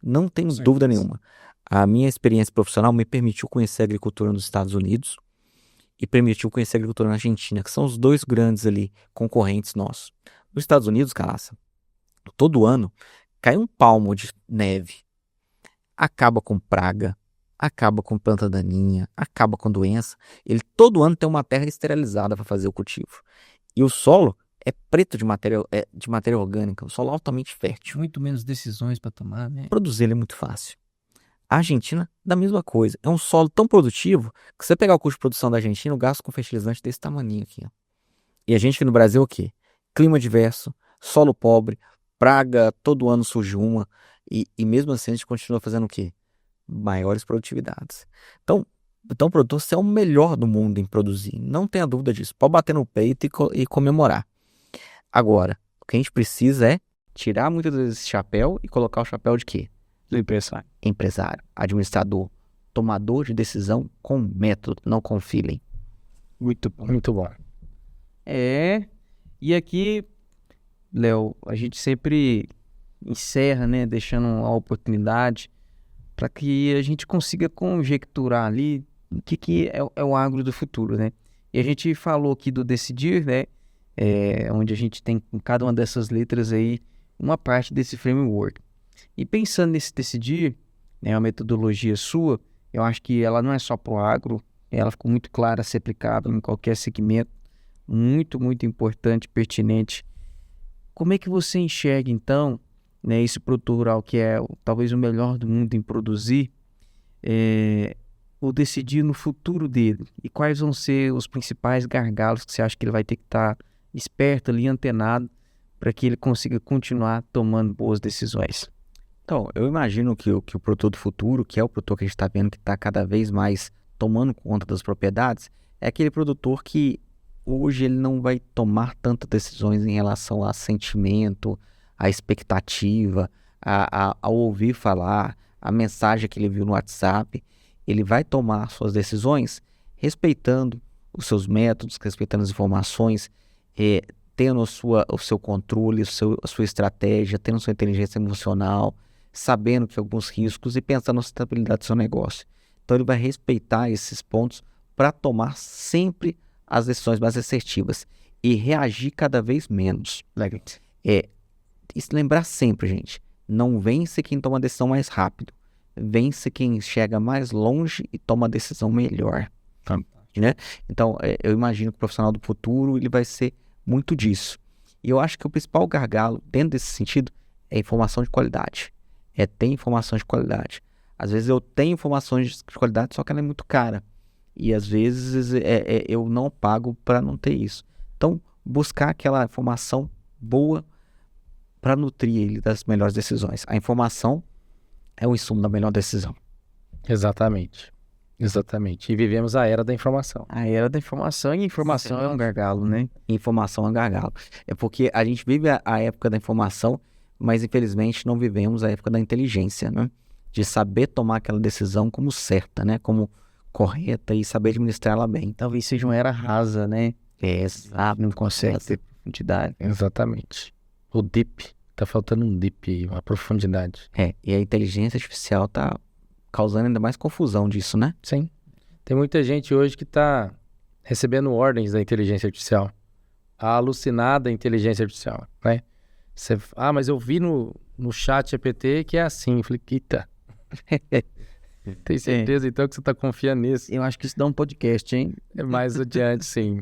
Não tenho dúvida nenhuma. A minha experiência profissional me permitiu conhecer a agricultura nos Estados Unidos e permitiu conhecer a agricultura na Argentina, que são os dois grandes ali concorrentes nossos. Nos Estados Unidos, Calaça, todo ano cai um palmo de neve, acaba com praga, acaba com planta daninha, acaba com doença. Ele todo ano tem uma terra esterilizada para fazer o cultivo. E o solo é preto de matéria orgânica, um solo altamente fértil. Muito menos decisões para tomar, né? Produzir ele é muito fácil. A Argentina, da mesma coisa. É um solo tão produtivo que você pegar o custo de produção da Argentina, o gasto com fertilizante desse tamaninho aqui, ó. E a gente aqui no Brasil o quê? Clima diverso, solo pobre, praga, todo ano surge uma. E mesmo assim a gente continua fazendo o quê? Maiores produtividades. Então o produtor, você é o melhor do mundo em produzir. Não tenha dúvida disso. Pode bater no peito e comemorar. Agora, o que a gente precisa é tirar muitas vezes esse chapéu e colocar o chapéu de quê? Do empresário. Empresário, administrador, tomador de decisão com método, não com feeling. Muito bom. Muito bom. E aqui, Léo, a gente sempre encerra, né, deixando a oportunidade para que a gente consiga conjecturar ali o que é o agro do futuro, né? E a gente falou aqui do decidir, né, onde a gente tem em cada uma dessas letras aí uma parte desse framework. E pensando nesse decidir, né, a metodologia sua, eu acho que ela não é só para o agro, ela ficou muito clara a ser aplicada em qualquer segmento, muito, muito importante, pertinente. Como é que você enxerga, então, né, esse produtor rural que é talvez o melhor do mundo em produzir, o decidir no futuro dele? E quais vão ser os principais gargalos que você acha que ele vai ter que estar esperto ali, antenado, para que ele consiga continuar tomando boas decisões? Então, eu imagino que o produtor do futuro, que é o produtor que a gente está vendo que está cada vez mais tomando conta das propriedades, é aquele produtor que hoje ele não vai tomar tantas decisões em relação a sentimento, a expectativa, a ouvir falar, a mensagem que ele viu no WhatsApp. Ele vai tomar suas decisões respeitando os seus métodos, respeitando as informações, tendo o seu controle, a sua estratégia, tendo sua inteligência emocional, sabendo que alguns riscos e pensando na estabilidade do seu negócio. Então ele vai respeitar esses pontos para tomar sempre as decisões mais assertivas e reagir cada vez menos. E lembrar sempre, gente, não vence quem toma a decisão mais rápido, vence quem chega mais longe e toma a decisão melhor. Né? Então, eu imagino que o profissional do futuro ele vai ser muito disso. E eu acho que o principal gargalo dentro desse sentido é informação de qualidade. É ter informação de qualidade. Às vezes eu tenho informações de qualidade, só que ela é muito cara. E às vezes eu não pago para não ter isso. Então, buscar aquela informação boa para nutrir ele das melhores decisões. A informação é o insumo da melhor decisão. Exatamente. E vivemos a era da informação. A era da informação, e informação é um gargalo, né? Informação é um gargalo. É porque a gente vive a época da informação, mas infelizmente não vivemos a época da inteligência, né? De saber tomar aquela decisão como certa, né? Como correta e saber administrar ela bem. Talvez seja uma era rasa, né? Exato. Não consegue ter profundidade. Exatamente. O deep. Tá faltando um deep aí, uma profundidade. E a inteligência artificial tá causando ainda mais confusão disso, né? Sim. Tem muita gente hoje que tá recebendo ordens da inteligência artificial. A alucinada inteligência artificial, né? Mas eu vi no chat GPT que é assim. Eu falei, eita. Tem certeza então que você tá confiando nisso? Eu acho que isso dá um podcast, hein? É mais adiante, sim.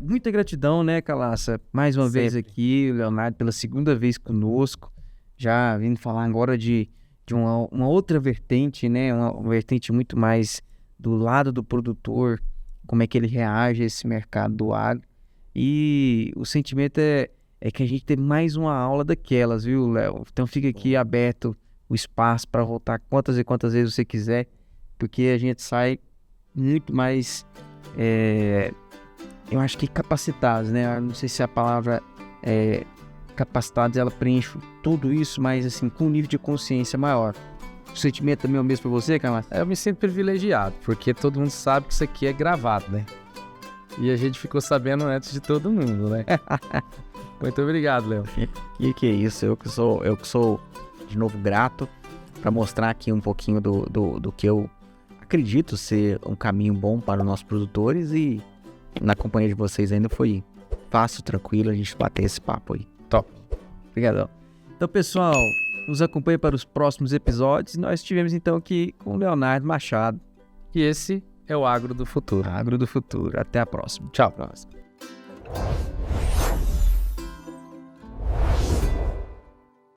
Muita gratidão, né, Calaça? Mais uma vez aqui, o Leonardo, pela segunda vez conosco. Já vindo falar agora de uma outra vertente, né? Uma vertente muito mais do lado do produtor, como é que ele reage a esse mercado do agro. E o sentimento é que a gente tem mais uma aula daquelas, viu, Léo? Então fica aqui aberto o espaço para voltar quantas e quantas vezes você quiser, porque a gente sai muito mais, eu acho que capacitados, né? Eu não sei se a palavra capacitados ela preenche tudo isso, mas assim, com um nível de consciência maior. O sentimento também é o mesmo para você, Camacho? Eu me sinto privilegiado, porque todo mundo sabe que isso aqui é gravado, né? E a gente ficou sabendo antes de todo mundo, né? Muito obrigado, Léo. Que é isso, eu que sou de novo grato para mostrar aqui um pouquinho do que eu acredito ser um caminho bom para os nossos produtores, e na companhia de vocês ainda foi fácil, tranquilo a gente bater esse papo aí. Top. Obrigadão. Então, pessoal, nos acompanhe para os próximos episódios. Nós estivemos então aqui com o Leonardo Machado. E esse é o Agro do Futuro. Agro do Futuro. Até a próxima. Tchau. Próxima.